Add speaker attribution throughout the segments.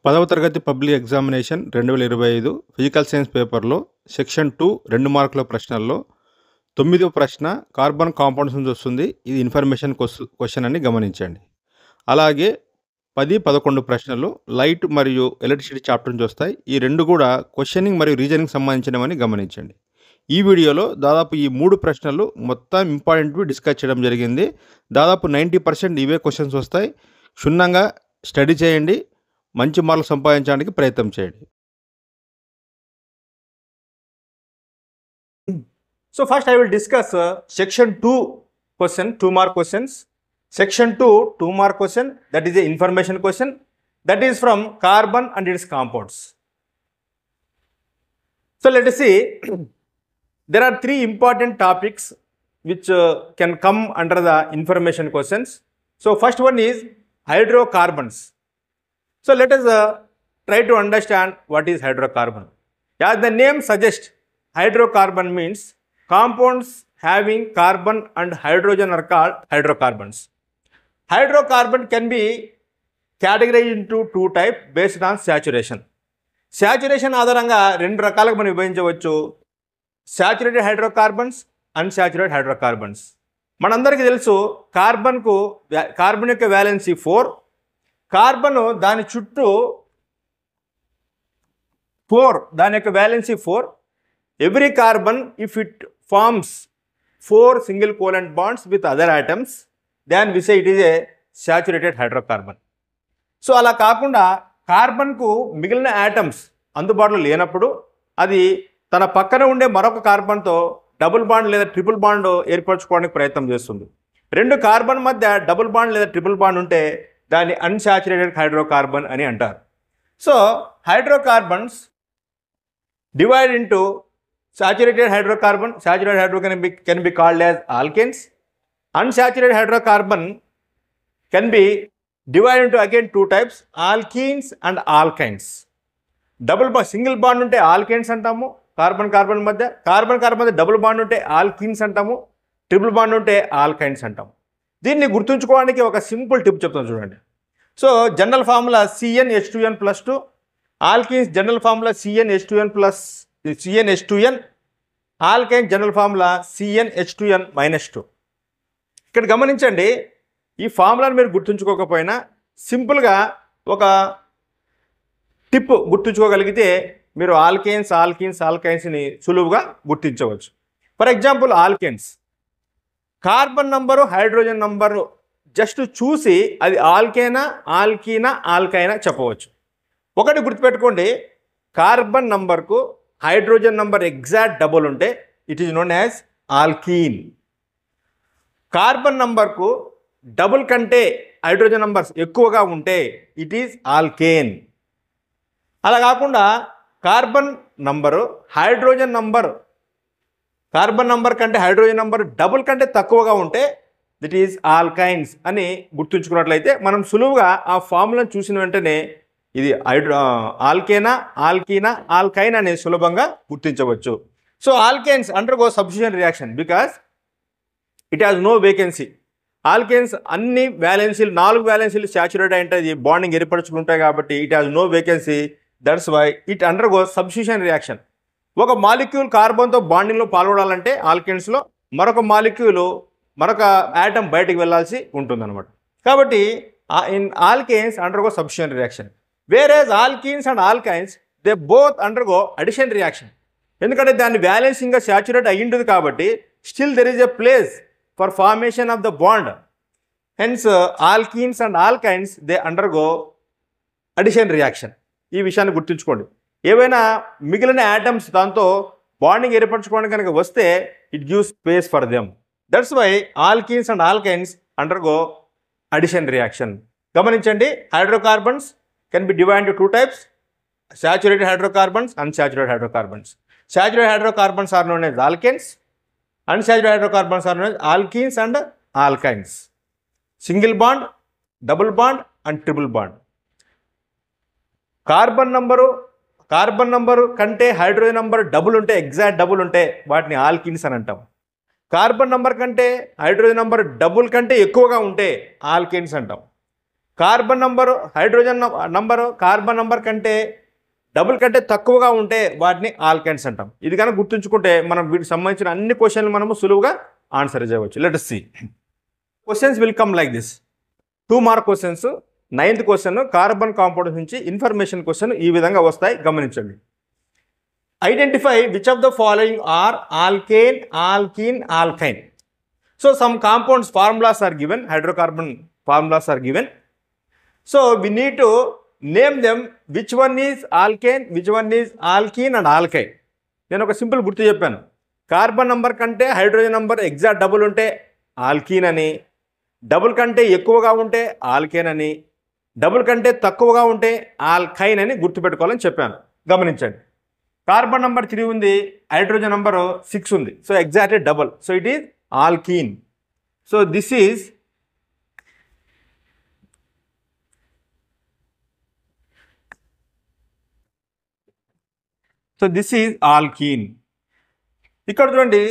Speaker 1: 10వ తరగతి public examination 2025 physical science పేపర్లో సెక్షన్ 2 2 మార్కుల ప్రశ్నల్లో 9వ ప్రశ్న కార్బన్ కాంపౌండ్స్ నుంచి వస్తుంది. ఇది ఇన్ఫర్మేషన్ క్వశ్చన్ అని గమనించండి. అలాగే 10, 11 ప్రశ్నలు లైట్ మరియు ఎలక్ట్రిసిటీ చాప్టర్ నుంచి వస్తాయి. ఈ రెండు కూడా క్వశ్చనింగ్ మరియు రీజనింగ్ సంబంధించినవని గమనించండి. ఈ వీడియోలో దాదాపు ఈ 3 ప్రశ్నలు మొత్తం ఇంపార్టెంట్వి డిస్కస్ చేయడం జరిగింది. దాదాపు 90% ఇవే క్వశ్చన్స్ వస్తాయి. క్షుణ్ణంగా స్టడీ చేయండి, మంచి మార్కులు సంపాదించడానికి ప్రయత్నం చేయండి.
Speaker 2: So first I will discuss section 2 question, 2 mark questions. Section 2 2 mark question, that is a information question, that is from carbon and its compounds. So let us see, there are 3 important topics which can come under the information questions. So first one is hydrocarbons. So let us try to understand what is hydrocarbon. As the name suggests, hydrocarbon means compounds having carbon and hydrogen are called hydrocarbons. Hydrocarbon can be categorized into 2 types based on saturation. Saturation ఆధారంగా 2 రకాలుగా మనం విభజించవచ్చు. Saturated hydrocarbons, unsaturated hydrocarbons. మనందరికీ తెలుసు carbon యొక్క valency 4. Carbon దాని చుట్టూ 4, దాని యొక్క valency 4. Every carbon if it forms 4 single covalent bonds with other atoms, then we say it is a saturated hydrocarbon. So అలా కాకుండా కార్బన్కు మిగిలిన ఆటమ్స్ అందుబాటులో లేనప్పుడు అది తన పక్కన ఉండే మరొక కార్బన్తో డబుల్ బాండ్ లేదా ట్రిపుల్ బాండ్ ఏర్పరచుకోవడానికి ప్రయత్నం చేస్తుంది. 2 కార్బన్ మధ్య డబుల్ బాండ్ లేదా ట్రిపుల్ బాండ్ ఉంటే దాన్ని అన్సాచురేటెడ్ హైడ్రోకార్బన్ అని అంటారు. So hydrocarbons divide into saturated hydrocarbon. Saturated hydrocarbon can be called as alkanes. Unsaturated hydrocarbon can be divided into again 2 types, alkenes and alkynes. Single bond ఉంటే alkanes అంటాము, carbon మధ్య double bond ఉంటే alkenes అంటాము, triple bond ఉంటే alkynes అంటాము. దీన్ని గుర్తుంచుకోవడానికి ఒక సింపుల్ టిప్ చెప్తాను చూడండి. So general formula CnH2n+2, alkenes general formula CnH2n, ఆల్కైన్ general formula CnH2n-2. ఇక్కడ గమనించండి, ఈ ఫార్ములాను మీరు గుర్తుంచుకోకపోయినా సింపుల్గా ఒక టిప్ గుర్తుంచుకోగలిగితే మీరు ఆల్కైన్స్ని సులువుగా గుర్తించవచ్చు. For example alkanes, carbon number hydrogen number just చూసి అది ఆల్కైనా ఆల్కైనా చెప్పవచ్చు. ఒకటి గుర్తుపెట్టుకోండి, కార్బన్ నంబర్కు హైడ్రోజన్ నంబర్ ఎగ్జాక్ట్ డబుల్ ఉంటే it is known as alkyne. Carbon నంబర్కు డబుల్ కంటే హైడ్రోజన్ నంబర్స్ ఎక్కువగా ఉంటే ఇట్ ఈజ్ ఆల్కేన్. అలా కాకుండా కార్బన్ నంబరు కార్బన్ నంబర్ కంటే హైడ్రోజన్ నంబర్ డబుల్ కంటే తక్కువగా ఉంటే దిట్ ఈజ్ ఆల్కైన్స్ అని గుర్తుంచుకున్నట్లయితే మనం సులువుగా ఆ ఫార్ములను చూసిన వెంటనే ఇది ఆల్కైన్ అనేది సులభంగా గుర్తించవచ్చు. So alkynes undergo substitution reaction because it has no vacancy. Alkynes అన్ని వ్యాలెన్సీలు 4 వ్యాలెన్సీలు సాచురేట్ అయి ఉంటాయి, బాండింగ్ ఏర్పరచుకుంటాయి కాబట్టి it has no vacancy. That's why it undergo substitution reaction. ఒక మాలిక్యూల్ కార్బన్తో బాండింగ్లో పాల్గొనాలంటే ఆల్కైన్స్లో మరొక యాటమ్ బయటకు వెళ్ళాల్సి ఉంటుందన్నమాట. కాబట్టి in alkynes undergo substitution reaction. Whereas alkenes and alkynes they both undergo addition reaction. ఎందుకంటే దాన్ని వ్యాలెన్సింగ్గా సాచురేట్ అయ్యింటుంది కాబట్టి still there is a place for formation of the bond. Hence alkenes and alkynes they undergo addition reaction. ఈ విషయాన్ని గుర్తుంచుకోండి. ఏవైనా మిగిలిన యాటమ్స్ దాంతో బాండింగ్ ఏర్పరచుకోవడానికి కనుక వస్తే it gives space for them. That's why alkenes and alkynes undergo addition reaction. గమనించండి, hydrocarbons can be divide into 2 types, saturated hydrocarbons, unsaturated hydrocarbons. Saturated hydrocarbons are known as alkanes, unsaturated hydrocarbons are known as alkenes and alkynes. Single bond, double bond and triple bond. Carbon number కంటే hydrogen number double ఉంటే, exact double ఉంటే వాటిని alkenes అని అంటాం. Carbon number కంటే hydrogen number double కంటే ఎక్కువగా ఉంటే ఆల్కేన్స్ అంటాం. Carbon number hydrogen number carbon number కంటే డబుల్ కంటే తక్కువగా ఉంటే వాటిని ఆల్కైన్స్ అంటాం. ఇది కనుక గుర్తుంచుకుంటే మనం వీటికి సంబంధించిన అన్ని క్వశ్చన్లు మనము సులువుగా ఆన్సర్ చేయవచ్చు. Let us see. Questions will come like this. 2 mark questions. 9th question carbon compounds నుంచి ఇన్ఫర్మేషన్ క్వశ్చన్ ఈ విధంగా వస్తాయి, గమనించండి. Identify which of the following are alkane, alkene, alkyne. So some compounds formulas are given, hydrocarbon formulas are given. So we need to name them which one is alkane, which one is alkene and alkyne. నేను ఒక simple గుర్తు చెప్పాను. Carbon number కంటే hydrogen number exact double ఉంటే alkyne అని, double కంటే ఎక్కువగా ఉంటే ఆల్కేన్ అని, డబుల్ కంటే తక్కువగా ఉంటే ఆల్కైన్ అని గుర్తుపెట్టుకోవాలని చెప్పాను. గమనించండి. కార్బన్ నంబర్ 3 ఉంది, హైడ్రోజన్ నంబర్ 6 ఉంది. So exactly double. So it is alkyne. So this is alkyne. ఇక్కడ చూడండి,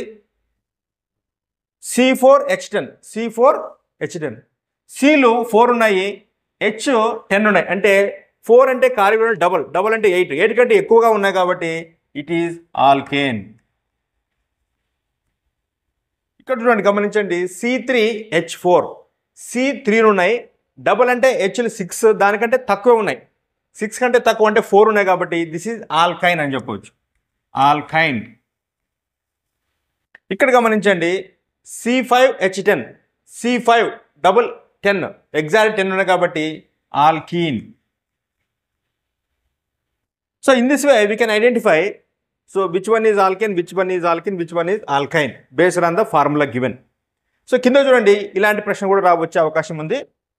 Speaker 2: C4H10, C4H10. Cలు 4 ఉన్నాయి, H 10 ఉన్నాయి. అంటే 4 అంటే కార్బన్ డబుల్, డబుల్ అంటే 8, 8 కంటే ఎక్కువగా ఉన్నాయి కాబట్టి ఇట్ ఈజ్ ఆల్కేన్. ఇక్కడ చూడండి, గమనించండి. C3H4, C3 ఉన్నాయి, డబుల్ అంటే Hలు 6, దానికంటే తక్కువ ఉన్నాయి. 6 కంటే తక్కువ అంటే 4 ఉన్నాయి కాబట్టి దిస్ ఈజ్ ఆల్కైన్ అని చెప్పవచ్చు. ఆల్కైన్. ఇక్కడ గమనించండి, C5H10, C5 డబుల్ 10, ఎగ్జాక్ట్ 10 ఉన్నాయి కాబట్టి alkyne. So in this way we can identify so which one is alkane, which one is alkene, which one is ఆల్కైన్ based on the formula given. So కింద చూడండి, ఇలాంటి ప్రశ్న కూడా వచ్చే అవకాశం ఉంది.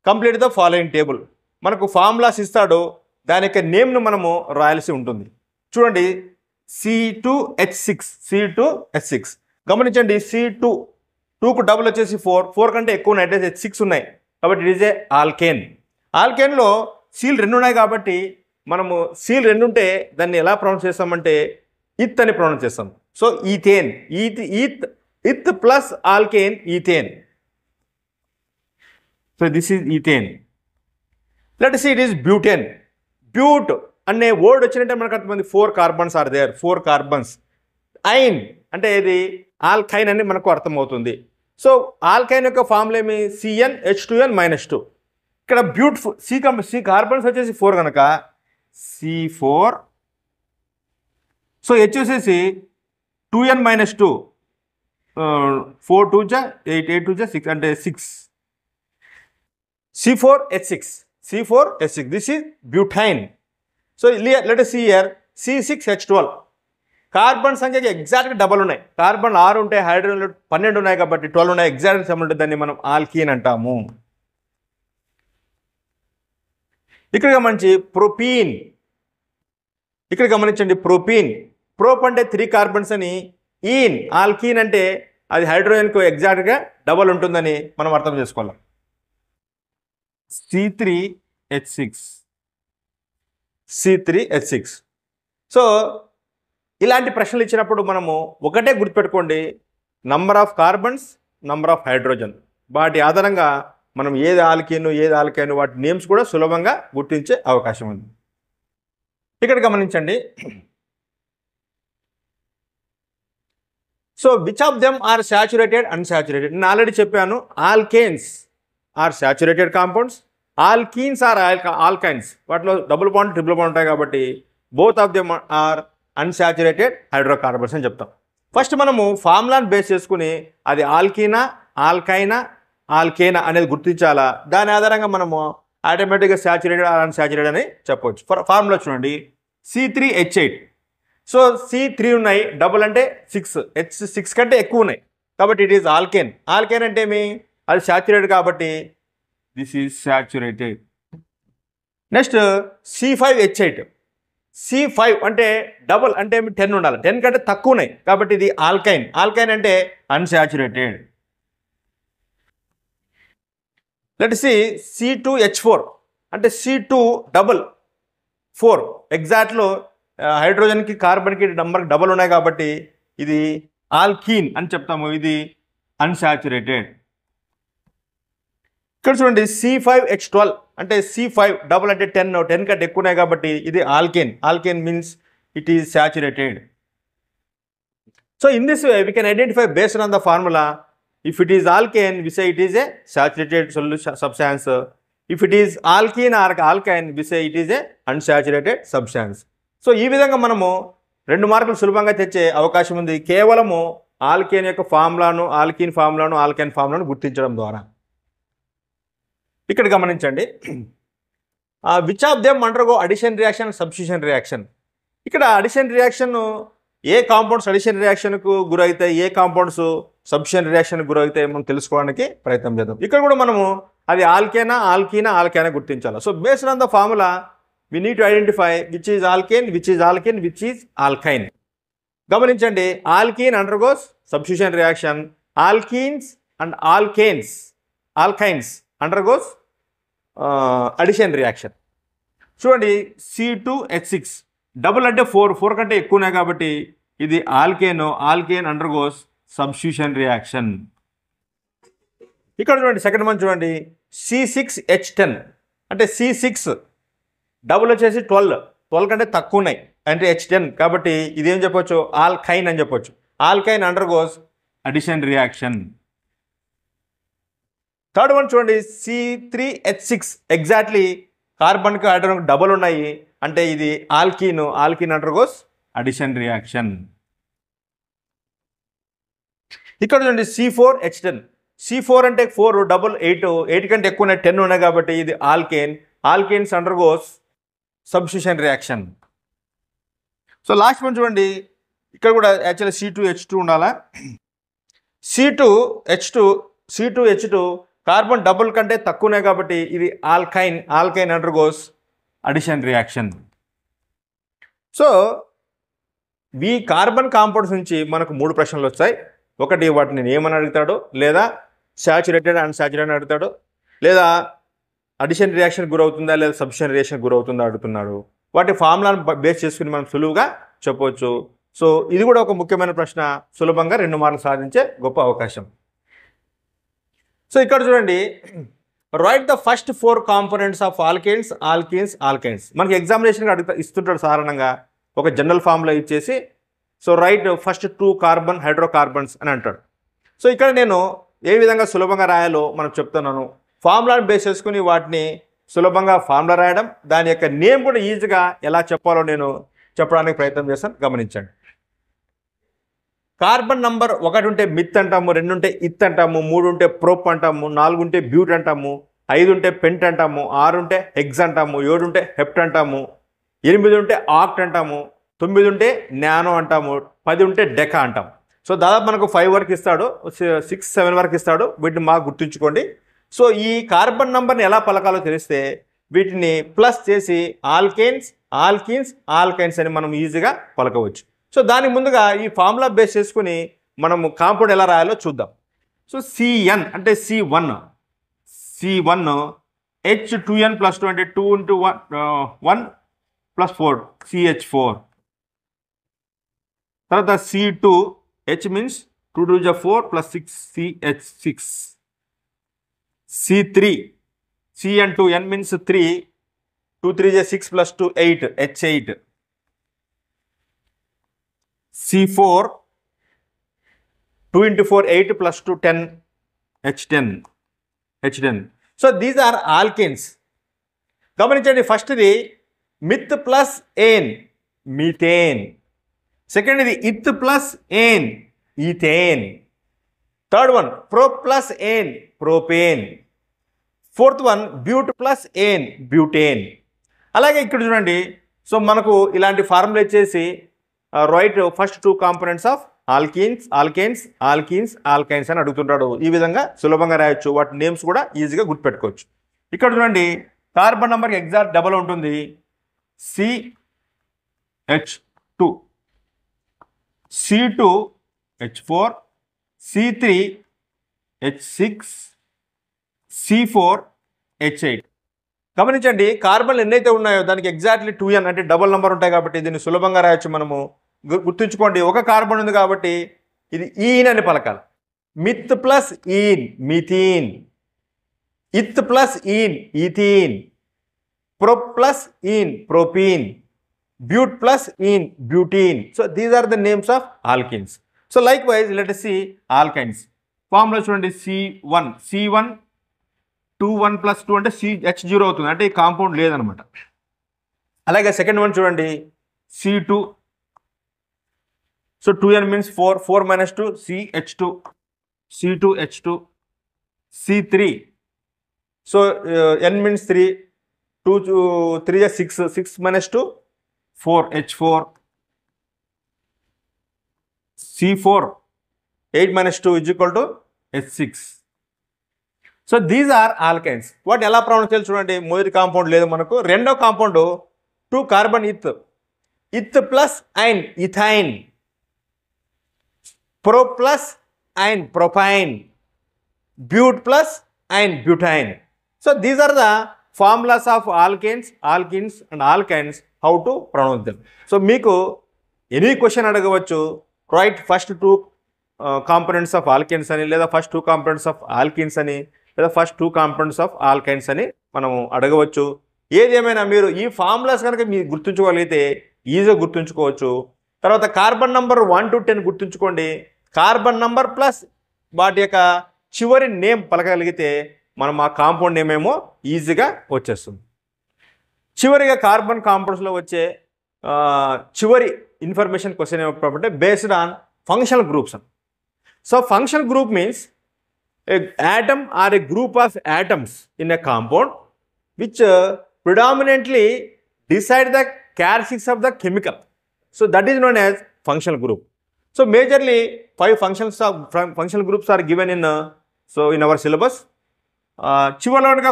Speaker 2: Complete the following table. మనకు ఫార్ములాస్ ఇస్తాడు, దాని యొక్క నేమ్ను మనము రాయాల్సి ఉంటుంది. చూడండి, C2H6. గమనించండి, C2కు డబుల్ వచ్చేసి 4 కంటే ఎక్కువ ఉన్నాయి, అంటే 6 ఉన్నాయి కాబట్టి ఇట్ ఈజ్ ఏ ఆల్కేన్. ఆల్కేన్లో సీల్ 2 ఉన్నాయి కాబట్టి మనము సీల్ 2 ఉంటే దాన్ని ఎలా ప్రొనౌన్స్ చేస్తామంటే ఇత్ అని ప్రొనౌన్స్ చేస్తాం. So ethane, eth plus alkane, ethane. So this is ethane. Let us see, it is butane. But అనే వర్డ్ వచ్చినట్టే మనకు అర్థమైంది 4 carbons are there, 4 carbons. Yne అంటే ఇది ఆల్కైన్ అని మనకు అర్థమవుతుంది. సో ఆల్కైన్ యొక్క ఫార్ములా ఏమి? CnH2n-2. ఇక్కడ బ్యూటిఫుల్ సి కార్బన్స్ వచ్చేసి 4 కనుక C4. సో H వచ్చేసి 2n-2, 4 2 8, 8 2 6 అంటే 6. C4H6. This is butane. So let us see here, C6H12. Carbon సంఖ్యకి ఎగ్జాక్ట్గా డబల్ ఉన్నాయి. కార్బన్ 6 ఉంటాయి, హైడ్రోజన్ 12 ఉన్నాయి కాబట్టి 12 ఉన్నాయి, ఎగ్జాక్ట్ సమ్ ఉంటుంది. దాన్ని మనం ఆల్కీన్ అంటాము. ఇక్కడ గమనించి ప్రొపీన్. ఇక్కడ గమనించండి, ప్రొపీన్. ప్రోప్ అంటే 3 కార్బన్స్ అని, ఈన్ ఆల్కీన్ అంటే అది హైడ్రోజన్కు ఎగ్జాక్ట్గా డబల్ ఉంటుందని మనం అర్థం చేసుకోవాలి. C3H6. సో ఇలాంటి ప్రశ్నలు ఇచ్చినప్పుడు మనము ఒకటే గుర్తుపెట్టుకోండి, number of carbons, number of hydrogen. వాటి ఆధారంగా మనం ఏది ఆల్కీన్, ఏది ఆల్కైన్, వాటి నేమ్స్ కూడా సులభంగా గుర్తించే అవకాశం ఉంది. ఇక్కడ గమనించండి. So which of them are saturated, unsaturated? నేను ఆల్రెడీ చెప్పాను, alkanes are saturated compounds, alkenes are alkynes. వాటిలో డబుల్ బాండ్, ట్రిపుల్ బాండ్ ఉంటాయి కాబట్టి both of them are unsaturated hydrocarbons అని చెప్తాం. ఫస్ట్ మనము ఫార్ములాని బేస్ చేసుకుని అది ఆల్కీనా, ఆల్కైనా, ఆల్కేనా అనేది గుర్తించాలా. దాని ఆధారంగా మనము ఆటోమేటిక్గా సాచురేటెడ్ ఆర్ అన్సాచురేటెడ్ అని చెప్పవచ్చు. ఫార్ములా చూడండి, C3H8. సో C3 ఉన్నాయి, డబుల్ అంటే 6, H6 కంటే ఎక్కువ ఉన్నాయి కాబట్టి ఇట్ ఈజ్ ఆల్కేన్. ఆల్కేన్ అంటే ఏమి? అది సాచురేటెడ్ కాబట్టి this is saturated. Next C5H8. C5 అంటే డబుల్ అంటే 10 ఉండాలి, 10 కంటే తక్కువ ఉన్నాయి కాబట్టి ఇది ఆల్కైన్. ఆల్కైన్ అంటే అన్సాచురేటెడ్. లెట్ సి C2H4 అంటే C2 డబుల్ 4, ఎగ్జాక్ట్లో హైడ్రోజన్కి కార్బన్కి నంబర్ డబుల్ ఉన్నాయి కాబట్టి ఇది ఆల్కీన్ అని చెప్తాము. ఇది అన్సాచురేటెడ్. ఇక్కడ చూడండి C5H12 అంటే C5 డబుల్ అంటే 10 కంటే ఎక్కువ ఉన్నాయి కాబట్టి ఇది alkane. Alkane means it is saturated. So in this way we can identify based on the formula. If it is alkane, we say it is a saturated solution substance. If it is alkene or alkyne, we say it is a unsaturated substance. So ఈ విధంగా మనము 2 మార్కులు సులభంగా తెచ్చే అవకాశం ఉంది కేవలము alkane యొక్క ఫార్ములాను, ఆల్కీన్ ఫార్ములాను, ఆల్కైన్ ఫార్ములాను గుర్తించడం ద్వారా. ఇక్కడ గమనించండి, which of them undergo addition reaction, substitution reaction. ఇక్కడ అడిషన్ రియాక్షన్ ఏ కాంపౌండ్స్ అడిషన్ రియాక్షన్కు గురవుతాయి, ఏ కాంపౌండ్స్ సబ్స్టిట్యూషన్ రియాక్షన్కి గురవుతాయి మనం తెలుసుకోవడానికి ప్రయత్నం చేద్దాం. ఇక్కడ కూడా మనము అది ఆల్కేనా, ఆల్కైనా గుర్తించాలి. So based on the formula we need to identify which is alkane, which is alkene, which is alkyne. గమనించండి, alkyne undergoes substitution reaction, alkenes and alkynes undergoes addition reaction. చూడండి C2H6 డబుల్ అంటే 4 కంటే ఎక్కువ ఉన్నాయి కాబట్టి ఇది ఆల్కేన్ అండర్గోస్ సబ్స్టిట్యూషన్ రియాక్షన్. ఇక్కడ చూడండి సెకండ్ వన్ చూడండి C6H10 అంటే C6 డబుల్ వచ్చేసి 12 కంటే తక్కువ ఉన్నాయి అంటే H10 కాబట్టి ఇదేం చెప్పొచ్చు, ఆల్కైన్ అని చెప్పొచ్చు. ఆల్కైన్ undergoes addition reaction. Third one చూడండి C3H6 ఎగ్జాక్ట్లీ కార్బన్కి హైడ్రోజన్ డబుల్ ఉన్నాయి అంటే ఇది ఆల్కీన్ అండర్గోస్ అడిషన్ రియాక్షన్. ఇక్కడ చూడండి C4H10 C4 అంటే 4 డబుల్ 8 కంటే ఎక్కువ ఉన్నాయి 10 ఉన్నాయి కాబట్టి ఇది alkanes undergoes substitution reaction. So last one చూడండి, ఇక్కడ కూడా యాక్చువల్లీ C2H2 ఉండాలా. C2H2 కార్బన్ డబుల్ కంటే తక్కువ ఉన్నాయి కాబట్టి ఇది ఆల్కైన్ అండర్గోస్ అడిషన్ రియాక్షన్. సో ఈ కార్బన్ కాంపౌండ్స్ నుంచి మనకు 3 ప్రశ్నలు వచ్చాయి. ఒకటి వాటిని ఏమని అడుగుతాడు, లేదా సాచురేటెడ్ అన్సాచురేటెడ్ అడుగుతాడు, లేదా అడిషన్ రియాక్షన్ గురవుతుందా లేదా సబ్స్టిట్యూషన్ రియాక్షన్ గురవుతుందా అడుగుతున్నాడు. వాటి ఫార్ములాను బేస్ చేసుకుని మనం సులువుగా చెప్పవచ్చు. సో ఇది కూడా ఒక ముఖ్యమైన ప్రశ్న, సులభంగా 2 మార్కులు సాధించే గొప్ప అవకాశం. సో ఇక్కడ చూడండి, right the first 4 components of alkynes. మనకి ఎగ్జామినేషన్ ఇస్తుంటాడు సాధారణంగా ఒక జనరల్ ఫార్ములా ఇచ్చేసి, సో రైట్ ఫస్ట్ 2 హైడ్రోకార్బన్స్ అని అంటాడు. సో ఇక్కడ నేను ఏ విధంగా సులభంగా రాయాలో మనం చెప్తున్నాను. ఫార్ములాను బేస్ చేసుకుని వాటిని సులభంగా ఫార్ములా రాయడం, దాని యొక్క నేమ్ కూడా ఈజీగా ఎలా చెప్పాలో నేను చెప్పడానికి ప్రయత్నం చేస్తాను. గమనించండి, కార్బన్ నంబర్ 1 ఉంటే మిత్ అంటాము, 2 ఉంటే ఇత్ అంటాము, 3 ఉంటే ప్రోప్ అంటాము, 4 ఉంటే బ్యూట్ అంటాము, 5 ఉంటే పెంట్ అంటాము, 6 ఉంటే హెక్స్ అంటాము, 7 ఉంటే హెప్ట్ అంటాము, 8 ఉంటే ఆక్ట్ అంటాము, 9 ఉంటే నానో అంటాము, 10 ఉంటే డెకా అంటాము. సో దాదాపు మనకు 5 వరకు ఇస్తాడు, 6, 7 వరకు ఇస్తాడు. వీటిని మాకు గుర్తుంచుకోండి. సో ఈ కార్బన్ నంబర్ని ఎలా పలకాలో తెలిస్తే వీటిని ప్లస్ చేసి ఆల్కైన్స్ అని మనం ఈజీగా పలకవచ్చు. సో దానికి ముందుగా ఈ ఫార్ములా బేస్ చేసుకుని మనము కాంపౌండ్ ఎలా రాయాలో చూద్దాం. సో CN అంటే C1 H2N + 2 అంటే 2 × 1 + 4 CH4. తర్వాత C2 H means 2 × 2 = 4 + 6 CH6. C3 CN2N means 3 2 × 3 = 6 + 2 8 H8. C4 2 × 4 8 + 2 10 H10. So these are alkanes. గమనించండి, ఫస్ట్ది meth plus ane methane, second ఇది eth plus ane ethane, third one prop plus ane propane, fourth one but plus ane butane. అలాగే ఇక్కడ చూడండి, so మనకు ఇలాంటి formula ఇచ్చేసి write first 2 components of alkynes అని అడుగుతుంటాడు. ఈ విధంగా సులభంగా రాయొచ్చు. వాటి నేమ్స్ కూడా ఈజీగా గుర్తుపెట్టుకోవచ్చు. ఇక్కడ చూడండి, కార్బన్ నెంబర్కి ఎగ్జాక్ట్ డబల్ ఉంటుంది. CH2 C2H4 C3H6 C4H8. గమనించండి, కార్బన్లు ఎన్నైతే ఉన్నాయో దానికి ఎగ్జాక్ట్లీ 2N అంటే డబల్ నెంబర్ ఉంటాయి కాబట్టి దీన్ని సులభంగా రాయొచ్చు. మనము గుర్తుంచుకోండి, ఒక కార్బన్ ఉంది కాబట్టి ఇది ఈన్ అని పలకాలి. Meth plus ene methene, eth plus ene ethene, prop plus ene propene, but plus ene butene. So these are the names of alkenes. So likewise let us see alkynes. Formula చూడండి, C1 2 1 + 2 అంటే CH0 అవుతుంది, అంటే ఈ compound లేదనమాట. అలాగే second one చూడండి, C2. So 2n means 4, 4 - 2 CH2, C2H2, C3. So n means 3, 2 3 6, 6 - 2 4H4, C4, 8 - 2 = H6. So these are alkynes. వాటిని ఎలా ప్రొనౌన్స్ చేయాలి చూడండి. మొదటి కాంపౌండ్ లేదు మనకు, రెండో compound 2 carbon eth plus yne ethyne, pro plus yne propyne, but plus yne butyne. So these are the formulas of alkenes and alkynes, how to pronounce them. So మీకు any question అడగవచ్చు, write first 2 components of alkenes అని, లేదా first 2 components of alkenes అని, లేదా first 2 components of alkynes అని మనము అడగవచ్చు. ఏదేమైనా మీరు ఈ ఫార్ములాస్ కనుక మీరు గుర్తుంచుకోగలిగితే ఈజీగా గుర్తుంచుకోవచ్చు. తర్వాత కార్బన్ నంబర్ 1 to 10 గుర్తుంచుకోండి. కార్బన్ నంబర్ ప్లస్ వాటి యొక్క చివరి నేమ్ పలకగలిగితే మనం ఆ కాంపౌండ్ నేమ్ ఏమో ఈజీగా వచ్చేస్తుంది. చివరిగా కార్బన్ కాంపౌండ్స్లో వచ్చే చివరి ఇన్ఫర్మేషన్ క్వశ్చన్ ఏమంటే based on functional groups. So functional group means a atom or a group of atoms in a compound which predominantly decide the characteristics of the chemical. So that is known as functional group. So majorly 5 functional groups are given in our syllabus. చివరిగా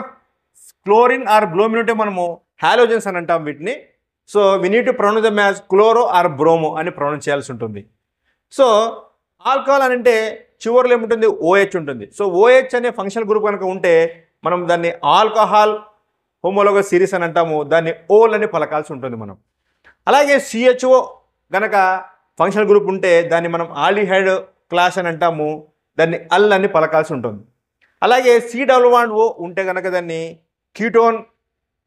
Speaker 2: chlorine or bromine ఉంటే మనము halogens అని అంటాం వీటిని. So we need to pronounce them as chloro or bromo అని pronounce చేయాల్సి ఉంటుంది. So alcohol అని అంటే చివరిలో ఏముంటుంది, OH ఉంటుంది. సో OH అనే ఫంక్షనల్ గ్రూప్ కనుక ఉంటే మనం దాన్ని ఆల్కహాల్ హోమోలోగస్ సిరీస్ అని అంటాము, దాన్ని ఓల్ అని పలకాల్సి ఉంటుంది మనం. అలాగే CHO కనుక ఫంక్షనల్ గ్రూప్ ఉంటే దాన్ని మనం ఆల్డిహైడ్ క్లాస్ అని అంటాము, దాన్ని అల్ అని పలకాల్సి ఉంటుంది. అలాగే C+O ఉంటే కనుక దాన్ని కీటోన్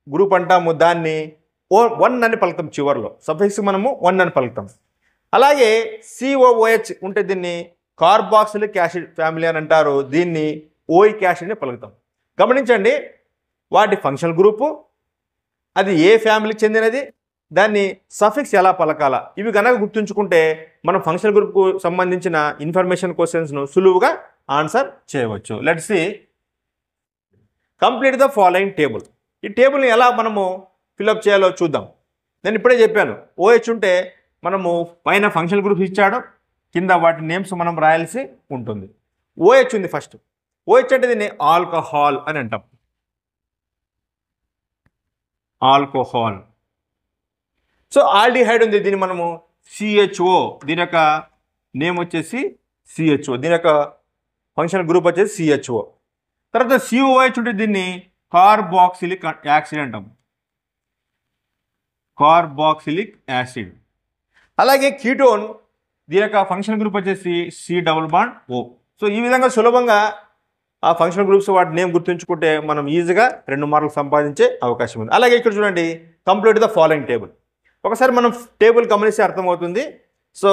Speaker 2: గ్రూప్ అంటాము, దాన్ని 1 అని పలుకుతాం, చివరిలో సఫిక్స్ మనము 1 అని పలుకుతాం. అలాగే COOH ఉంటే దీన్ని కార్బాక్సిలిక్ యాసిడ్ ఫ్యామిలీ అని అంటారు, దీన్ని ఓయిక్ యాసిడ్ అని పలుకుతాం. గమనించండి, వాటి ఫంక్షనల్ గ్రూపు, అది ఏ ఫ్యామిలీకి చెందినది, దాన్ని సఫిక్స్ ఎలా పలకాలా, ఇవి కనుక గుర్తుంచుకుంటే మనం ఫంక్షనల్ గ్రూప్కు సంబంధించిన ఇన్ఫర్మేషన్ క్వశ్చన్స్ను సులువుగా ఆన్సర్ చేయవచ్చు. Let's see complete the following table. ఈ టేబుల్ని ఎలా మనము ఫిల్అప్ చేయాలో చూద్దాం. నేను ఇప్పుడే చెప్పాను, OH ఉంటే మనము పైన ఫంక్షనల్ గ్రూప్స్ ఇచ్చాడు, కింద వాటి నేమ్స్ మనం రాయాల్సి ఉంటుంది. OH ఉంది ఫస్ట్. OH అంటే దీన్ని ఆల్కహాల్ అని అంటాం, ఆల్కహాల్. సో ఆల్డిహైడ్ ఉంది, దీన్ని మనము CHO, దీని యొక్క నేమ్ వచ్చేసి CHO, దీని యొక్క ఫంక్షనల్ గ్రూప్ వచ్చేసి CHO. తర్వాత COOH ఉంటే దీన్ని కార్బాక్సిలిక్ యాసిడ్ అంటాం, కార్బాక్సిలిక్ యాసిడ్. అలాగే కీటోన్, దీని యొక్క ఫంక్షనల్ గ్రూప్ వచ్చేసి C+O. సో ఈ విధంగా సులభంగా ఆ ఫంక్షనల్ గ్రూప్స్ వాటి నేమ్ గుర్తుంచుకుంటే మనం ఈజీగా 2 మార్కులు సంపాదించే అవకాశం ఉంది. అలాగే ఇక్కడ చూడండి, కంప్లీట్ ద ఫాలోయింగ్ టేబుల్. ఒకసారి మనం టేబుల్ గమనిస్తే అర్థమవుతుంది. So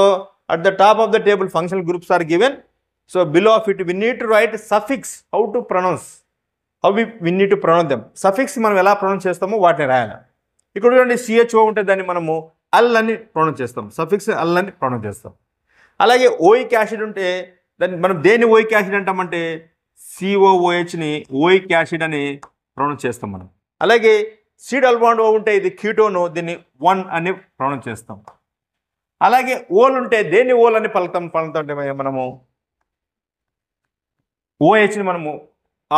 Speaker 2: at the top of the table functional groups are given. So below of it we need to write suffix, how to pronounce, how we need to pronounce them. Suffix మనం ఎలా pronounce చేస్తామో వాటిని రాయాలి. ఇక్కడ చూడండి, CHO ఉంటే దాన్ని మనము అల్ అని ప్రొనౌన్స్ చేస్తాం, సఫిక్స్ అల్ అని ప్రొనౌన్స్ చేస్తాం. అలాగే ఓయిక్ యాసిడ్ ఉంటే దాన్ని మనం దేన్ని ఓయిక్ యాసిడ్ అంటామంటే COOHని ఓయిక్ యాసిడ్ అని ప్రొనౌన్స్ చేస్తాం మనం. అలాగే C+O ఉంటే ఇది కీటోను, దీన్ని 1 అని ప్రొనౌన్స్ చేస్తాం. అలాగే ఓల్ ఉంటే దేన్ని ఓల్ అని పలుకుతాం మనము OHని మనము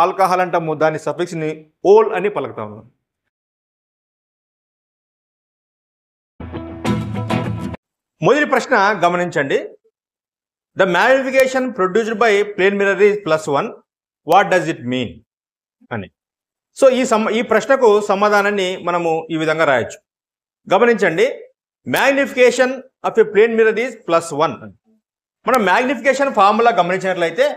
Speaker 2: ఆల్కహాల్ అంటాము, దాని సఫిక్స్ని ఓల్ అని పలుకుతాము. మొదటి ప్రశ్న గమనించండి. The magnification produced by plane mirror is +1, what does it mean అని. సో ఈ ప్రశ్నకు సమాధానాన్ని మనము ఈ విధంగా రాయొచ్చు. గమనించండి, magnification of a plane mirror is +1. మనం మ్యాగ్నిఫికేషన్ ఫార్ములా గమనించినట్లయితే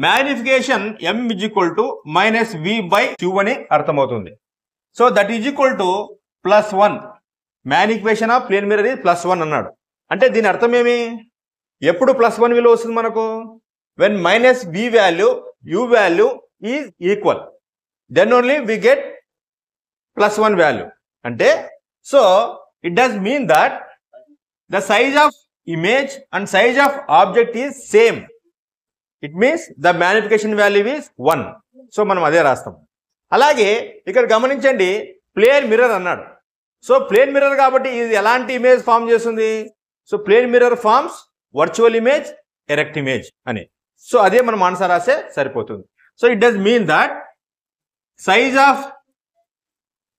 Speaker 2: magnification m is equal to minus v by q అని అర్థమవుతుంది. So that is equal to +1. Magnification of plane mirror is +1 అన్నాడు. అంటే దీని అర్థం ఏమి? ఎప్పుడు +1 విలువ వస్తుంది మనకు? When minus v value u value is equal, then only we get +1 value. అంటే so it does mean that the size of image and size of object is same. It means the magnification value is 1. So మనం అదే రాస్తాం. అలాగే ఇక్కడ గమనించండి, plane mirror అన్నాడు. So plane mirror కాబట్టి ఇది ఎలాంటి ఇమేజ్ ఫామ్ చేస్తుంది? So plane mirror forms virtual image, erect image అని. సో అదే మనం ఆన్సర్ రాసే సరిపోతుంది. So it does mean that size of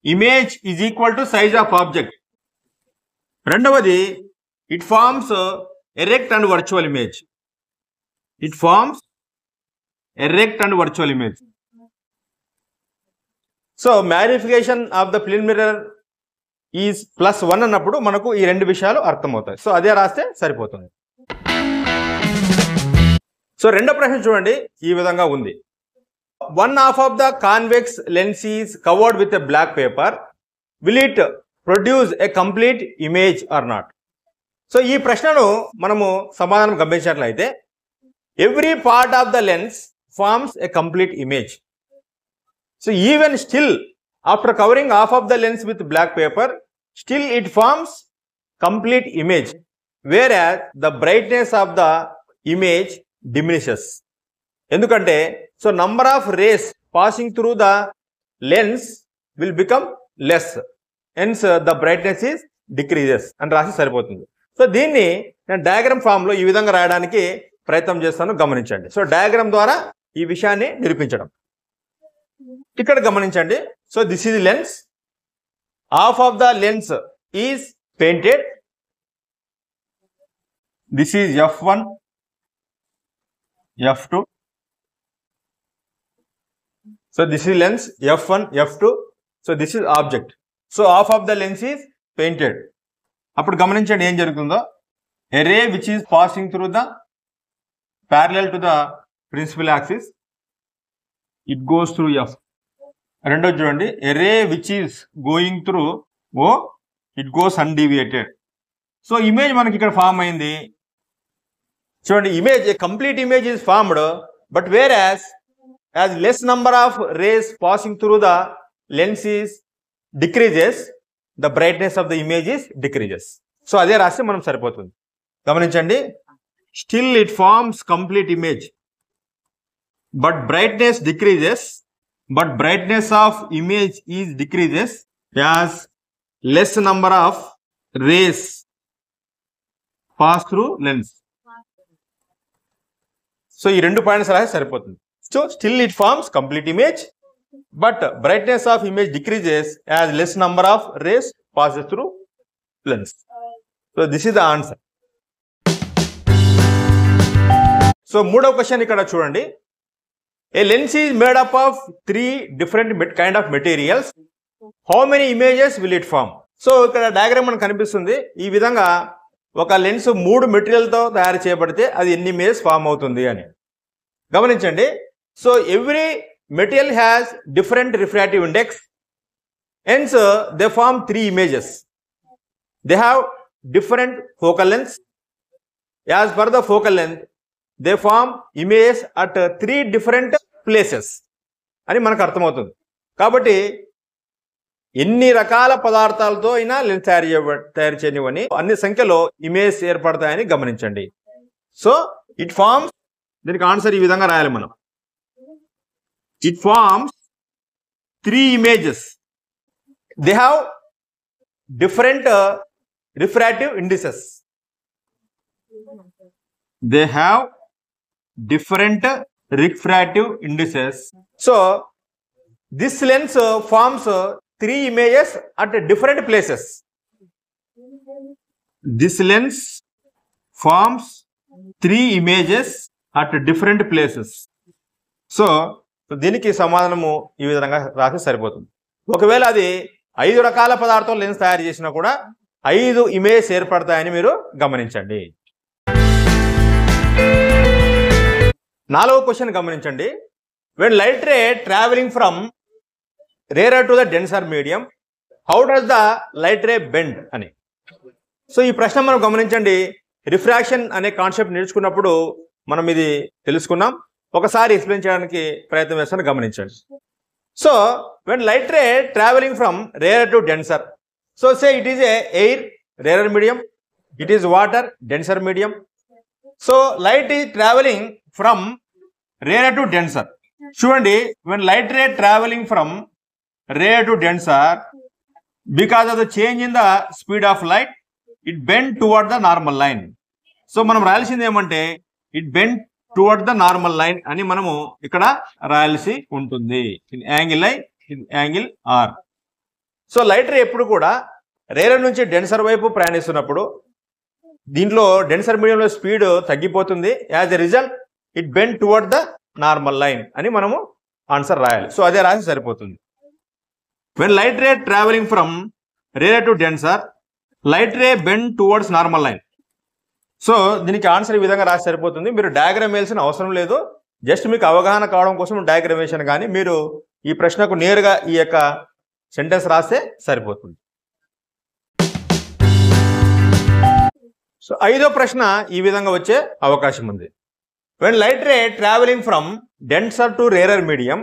Speaker 2: image is equal to size of object. రెండవది, it forms erect and virtual image. It forms erect and virtual image. So magnification of the plane mirror is +1 అన్నప్పుడు మనకు ఈ రెండు విషయాలు అర్థమవుతాయి. So అదే రాస్తే సరిపోతుంది. సో రెండో ప్రశ్న చూడండి, ఈ విధంగా ఉంది. 1/2 of the convex lens is covered with a black paper. Will it produce a complete image or not? So ఈ ప్రశ్నను మనము సమాధానం గమనించినట్లయితే, every part of the lens forms a complete image. So even still after covering half of the lens with black paper, still it forms complete image, whereas the brightness of the image diminishes. ఎందుకంటే so number of rays passing through the lens will become less, hence the brightness is decreases అని రాసి సరిపోతుంది. So దీన్ని నేను diagram ఫామ్లో ఈ విధంగా రాయడానికి ప్రయత్నం చేస్తాను, గమనించండి. సో డయాగ్రామ్ ద్వారా ఈ విషయాన్ని నిరూపించడం. ఇక్కడ గమనించండి. So this is lens. Half of the lens is painted. This is f1, f2. So this is lens f1, f2. So this is object. So half of the lens is painted. అప్పుడు గమనించండి ఏం జరుగుతుందో. A ray which is passing through the parallel to the principal axis, it goes through f. రెండో చూడండి, a ray which is going through o, it goes undeviated. So image మనకి ఇక్కడ form అయింది. చూడండి, image, A complete image is formed, but where as less number of rays passing through the lens is decreases, the brightness of the image is decreases. So అదే రాస్తే మనం సరిపోతుంది. గమనించండి, still it forms complete image, but brightness decreases, but brightness of image is decreases as less number of rays pass through lens. So ఈ రెండు points రాస్తే సరిపోతుంది. So still it forms complete image, but brightness of image decreases as less number of rays passes through lens. So this is the answer. So మూడవ question ఇక్కడ చూడండి. A lens is made up of 3 different kind of materials. How many images will it form? So ఇక్కడ diagram మనకు కనిపిస్తుంది. ఈ విధంగా ఒక lens 3 మెటీరియల్తో తయారు చేయబడితే అది ఎన్ని ఇమేజెస్ ఫామ్ అవుతుంది అని గమనించండి. So every material has different refractive index, hence they form 3 images. They have different focal lengths. As per the focal length, they form images at 3 different places అని మనకు అర్థమవుతుంది. కాబట్టి ఎన్ని రకాల పదార్థాలతో అయినా లెన్స్ తయారు చేయనివని అన్ని సంఖ్యలో ఇమేజ్ ఏర్పడతాయని గమనించండి. సో ఇట్ ఫార్మ్స్, దీనికి ఆన్సర్ ఈ విధంగా రాయాలి మనం. It forms 3 images. They have different refractive indices. They have different refractive indices. So this lens forms 3 images at different places. This lens forms 3 images at different places. So దీనికి సమాధానము ఈ విధంగా రాసి సరిపోతుంది. ఒకవేళ అది 5 రకాల పదార్థాలు లెన్స్ తయారు చేసినా కూడా 5 ఇమేజ్ ఏర్పడతాయని మీరు గమనించండి. 4వ క్వశ్చన్ గమనించండి. When light ray travelling from rarer to the denser medium, how does the light ray bend అని. సో ఈ ప్రశ్న మనం గమనించండి. రిఫ్రాక్షన్ అనే కాన్సెప్ట్ నేర్చుకున్నప్పుడు మనం ఇది తెలుసుకున్నాం. ఒకసారి ఎక్స్ప్లెయిన్ చేయడానికి ప్రయత్నం చేస్తాను, గమనించండి. So when light ray travelling from rarer to denser, so say it is a air rarer medium, it is water denser medium. So light is travelling from rarer to denser. చూడండి, when light ray travelling from rarer to denser, because of the change in the speed of light, it bend toward the normal line. So మనం రాయాల్సింది ఏమంటే it bend toward the normal line అని మనము ఇక్కడ రాయాల్సి ఉంటుంది. In angle i, in angle r. So light ray ఎప్పుడు కూడా రేరర్ నుంచి డెన్సర్ వైపు ప్రయాణిస్తున్నప్పుడు దీంట్లో డెన్సర్ మీడియంలో స్పీడ్ తగ్గిపోతుంది. As a result it bend toward the normal line అని మనము ఆన్సర్ రాయాలి. సో అదే రాసి సరిపోతుంది. When light ray travelling from rarer to denser, light ray bend towards normal line. So దీనికి ఆన్సర్ ఈ విధంగా రాసి సరిపోతుంది. మీరు డయాగ్రామ్ వేయాల్సిన అవసరం లేదు. జస్ట్ మీకు అవగాహన కావడం కోసం డయాగ్రామ్ వేసాను, కానీ మీరు ఈ ప్రశ్నకు నేరుగా ఈ యొక్క సెంటెన్స్ రాస్తే సరిపోతుంది. సో 5వ ప్రశ్న ఈ విధంగా వచ్చే అవకాశం ఉంది. When light ray travelling from denser to rarer medium,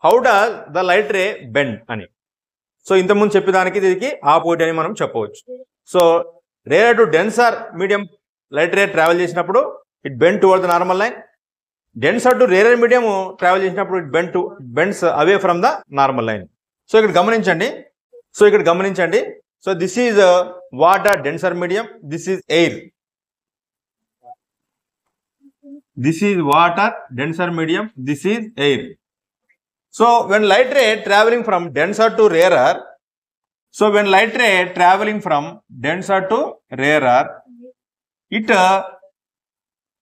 Speaker 2: how does the light ray bend అని. సో ఇంతకుముందు చెప్పేదానికి దీనికి ఆపోజిట్ అని మనం చెప్పవచ్చు. So rarer to denser medium light ray travel చేసినప్పుడు it bend toward the normal line. Denser to rarer medium travel చేసినప్పుడు it bends away from the normal line. So ఇక్కడ గమనించండి. So this is water denser medium, this is air. This is water denser medium, this is air. So when light ray travelling from denser to rarer, so when light ray travelling from denser to rarer, it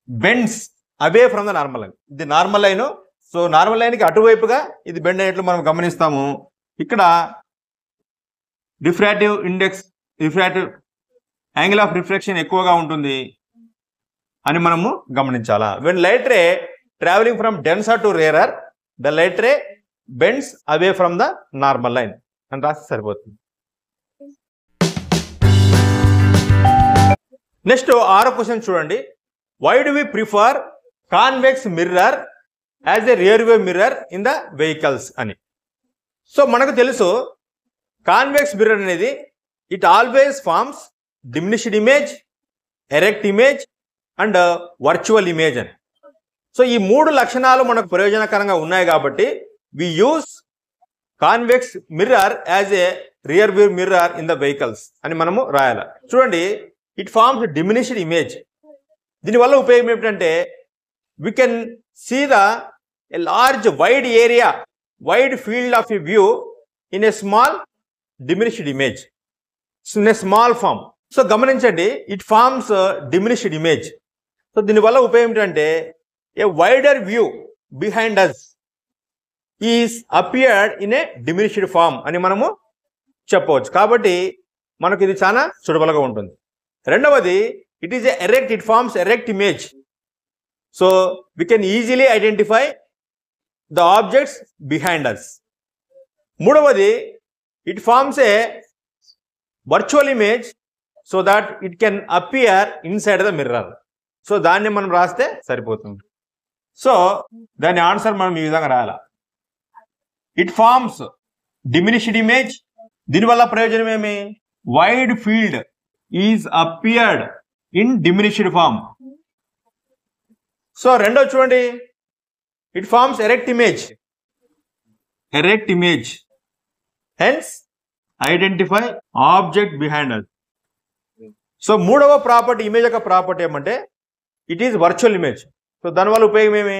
Speaker 2: bends away from the normal line. ఇది normal line. So normal లైన్కి అటువైపుగా ఇది bend అయినట్లు మనం గమనిస్తాము. ఇక్కడ refractive angle of reflection ఎక్కువగా ఉంటుంది అని మనము గమనించాలా. When light ray travelling from denser to rarer, the light ray bends away from the normal line అని రాస్తే సరిపోతుంది. నెక్స్ట్ 6వ క్వశ్చన్ చూడండి. Why do we prefer convex mirror as a rear view mirror in the vehicles అని. So మనకు తెలుసు convex mirror అనేది it always forms diminished image, erect image and virtual image అని. సో ఈ 3 లక్షణాలు మనకు ప్రయోజనకరంగా ఉన్నాయి కాబట్టి వి use convex mirror as a rear view mirror in the vehicles అని మనము రాయాలి. చూడండి, ఇట్ ఫార్మ్స్ డిమినిష్డ్ ఇమేజ్. దీనివల్ల ఉపయోగం ఏమిటంటే we can see a large wide area, wide field of a view in a small diminished image, so in a small form. So గమనించండి, it forms a diminished image. So దీనివల్ల ఉపయోగం ఏంటంటే a wider view behind us is appeared in a diminished form అని మనము చెప్పవచ్చు. కాబట్టి మనకు ఇది చాలా సులభంగా ఉంటుంది. రెండవది, it is a erect, it forms erect image. So we can easily identify the objects behind us. మూడవది, it forms a virtual image so that it can appear inside the mirror. So దాన్ని మనం రాస్తే సరిపోతుంది. So దాని answer మనం ఈ విధంగా రాయాలి. It forms diminished image. దీనివల్ల ప్రయోజనం ఏమి? Wide field is appeared in diminished form. So రెండో చూడండి, it forms erect image. Erect image hence identify object behind us. So మూడవ ప్రాపర్టీ, ఇమేజ్ యొక్క ప్రాపర్టీ ఏమంటే it is virtual image. So దానివల్ల ఉపయోగం ఏమి?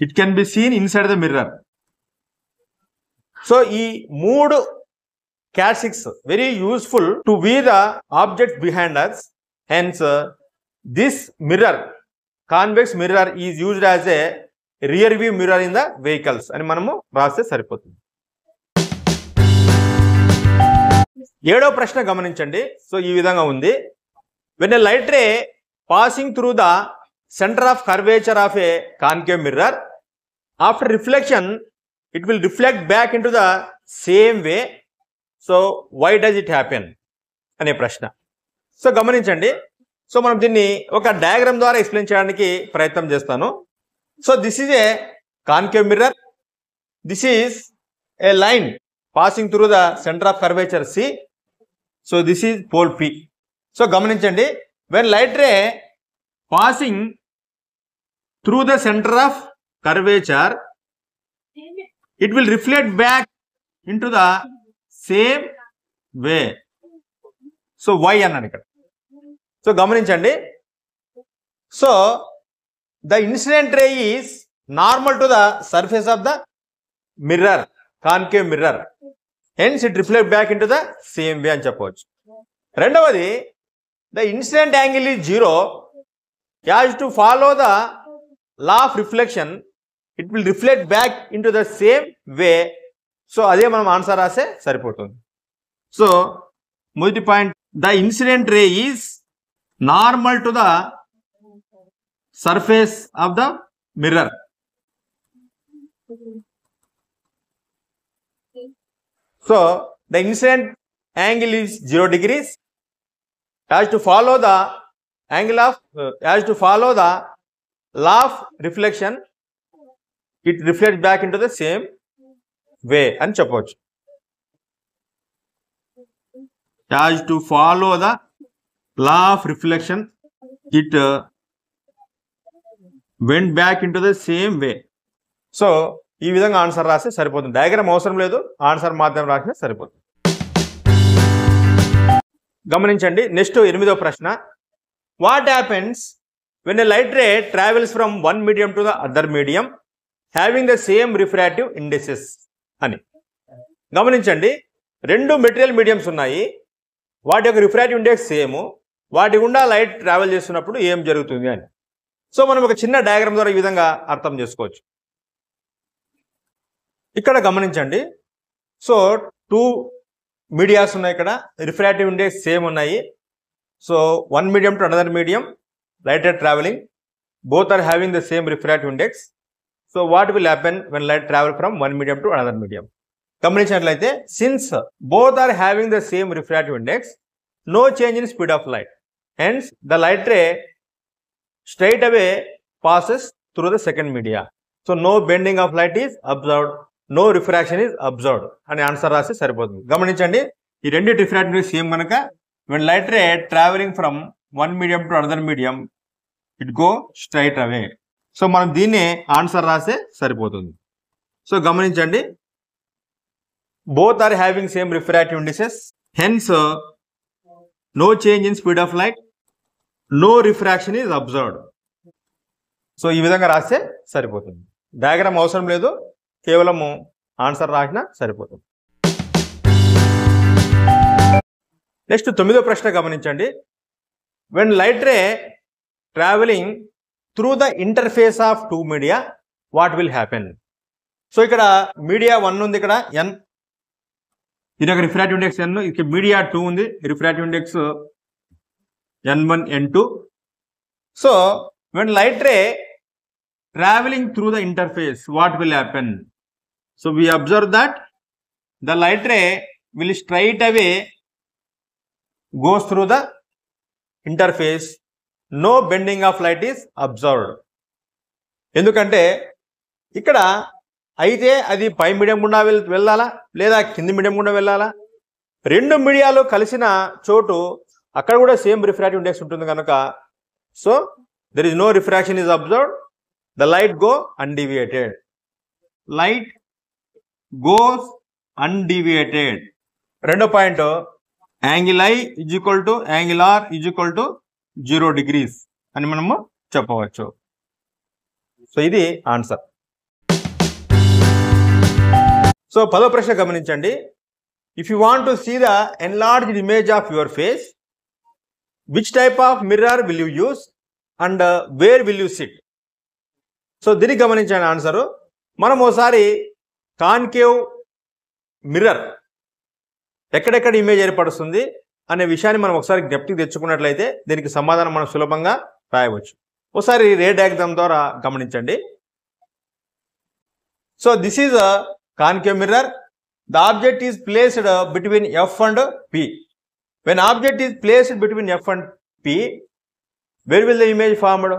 Speaker 2: It can be seen inside the mirror. So ఈ 3 characteristics very useful to view the object behind us. Hence this mirror, convex mirror is used as a rear view mirror in the vehicles అని మనము రాస్తే సరిపోతుంది. 7వ ప్రశ్న గమనించండి. So ఈ విధంగా ఉంది. When a light ray passing through the center of curvature of a concave mirror. After reflection, it will reflect back into the same way. So why does it happen? అనే ప్రశ్న. సో గమనించండి. So మనం దీన్ని ఒక diagram ద్వారా explain చేయడానికి ప్రయత్నం చేస్తాను. So this is a concave mirror. This is a line passing through the centre of curvature C. So this is pole P. So గమనించండి, when light ray passing through the centre of curvature, it will reflect back into the same way. So why అన్నాను ఇక్కడ. So గమనించండి, so the incident ray is normal to the surface of the mirror, concave mirror, hence it reflect back into the same way అని చెప్పవచ్చు. రెండవది, the incident angle is 0. As to follow the law of reflection, it will reflect back into the same way. So అదే మనం answer రాసే సరిపోతుంది. So మొదటి point, the incident ray is normal to the surface of the mirror. So the incident angle is 0 degrees. As to follow the angle of as to follow the law of reflection, it reflects back into the same way అని చెప్పవచ్చు. As to follow the law of reflection, it went back into the same way. So ఈ విధంగా answer రాస్తే సరిపోతుంది. Diagram అవసరం లేదు, answer మాత్రం రాసినా సరిపోతుంది. గమనించండి, నెక్స్ట్ 8వ ప్రశ్న. What happens when a light ray travels from one medium to the other medium having the same refractive indexes అని. గమనించండి, రెండు మెటీరియల్ మీడియంస్ ఉన్నాయి, వాటి యొక్క రిఫ్రాక్టివ్ ఇండెక్స్ సేమ్, వాటి గుండా లైట్ ట్రావెల్ చేస్తున్నప్పుడు ఏం జరుగుతుంది అని. సో మనం ఒక చిన్న డయాగ్రామ్ ద్వారా ఈ విధంగా అర్థం చేసుకోవచ్చు. ఇక్కడ గమనించండి, సో 2 మీడియాస్ ఉన్నాయి, ఇక్కడ రిఫ్రాక్టివ్ ఇండెక్స్ సేమ్ ఉన్నాయి. So one medium to another medium light are travelling, both are having the same refractive index. So what will happen when light travel from one medium to another medium? గమనించినట్లయితే, since both are having the same refractive index, no change in speed of light, hence the light ray straight away passes through the second media. So no bending of light is observed, no refraction is observed అని answer రాసి సరిపోతుంది. గమనించండి, ఈ రెండు refractive same కనుక when light ray traveling from one medium to another medium, it go straight away. So మనం దీన్ని answer రాసే సరిపోతుంది. సో గమనించండి, both are having same refractive indices, hence no change in speed of light, no refraction is observed. So ఈ విధంగా రాస్తే సరిపోతుంది. Diagram అవసరం లేదు, కేవలము ఆన్సర్ రాసినా సరిపోతుంది. నెక్స్ట్ 9వ ప్రశ్న గమనించండి. When light ray travelling through the interface of 2 media, what will happen? So ఇక్కడ మీడియా 1 ఉంది, ఇక్కడ N, ఇది ఒక రిఫ్రాక్టివ్ ఇండెక్స్ N, ఇక్కడ మీడియా 2 ఉంది, refractive index N1 N2. So when light ray traveling through the interface, what will happen? So we observe that the light ray will straight away goes through the interface, no bending of light is observed. ఎందుకంటే ఇక్కడ అయితే అది పై medium గుండా వెళ్ళాలా లేదా కింది medium గుండా వెళ్ళాలా? రెండు మీడియాలు కలిసిన చోటు అక్కడ కూడా సేమ్ రిఫ్రాక్టివ్ ఇండెక్స్ ఉంటుంది కనుక, so there is no refraction is observed, the light go undeviated. Light goes undeviated. రెండో point, angle I is equal to angle R is equal to 0 degrees అని మనము చెప్పవచ్చు. సో ఇది ఆన్సర్. సో 10వ ప్రశ్న గమనించండి. If you want to see the enlarged image of your face, which type of mirror will you use and where will you sit? So దీనికి గమనించండి answer. మనం ఓసారి కాన్కేవ్ మిర్రర్ ఎక్కడెక్కడ ఇమేజ్ ఏర్పడుతుంది అనే విషయాన్ని మనం ఒకసారి జ్ఞప్తికి తెచ్చుకున్నట్లయితే దీనికి సమాధానం మనం సులభంగా రాయవచ్చు. ఒకసారి రే డయాగ్రామ్ ద్వారా గమనించండి. So this is a concave mirror. The object is placed between F and P. When object is placed between F and P, where will the image formed?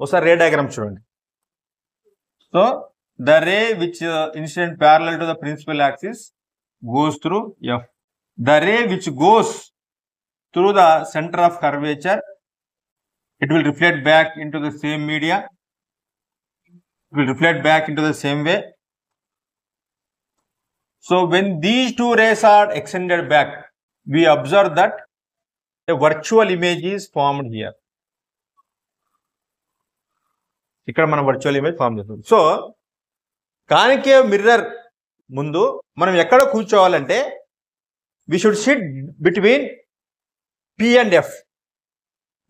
Speaker 2: ఒకసారి రే డయాగ్రామ్ చూడండి. So the ray which incident parallel to the principal axis goes through F. The ray which goes through the center of curvature, it will reflect back into the same media. It will reflect back into the same way. So when these two rays are extended back, we observe that a virtual image is formed here. ఇక్కడ మనం virtual image form చేస్తాం. So concave mirror ముందు మనం ఎక్కడ కూర్చోవాలంటే we should sit between P and F.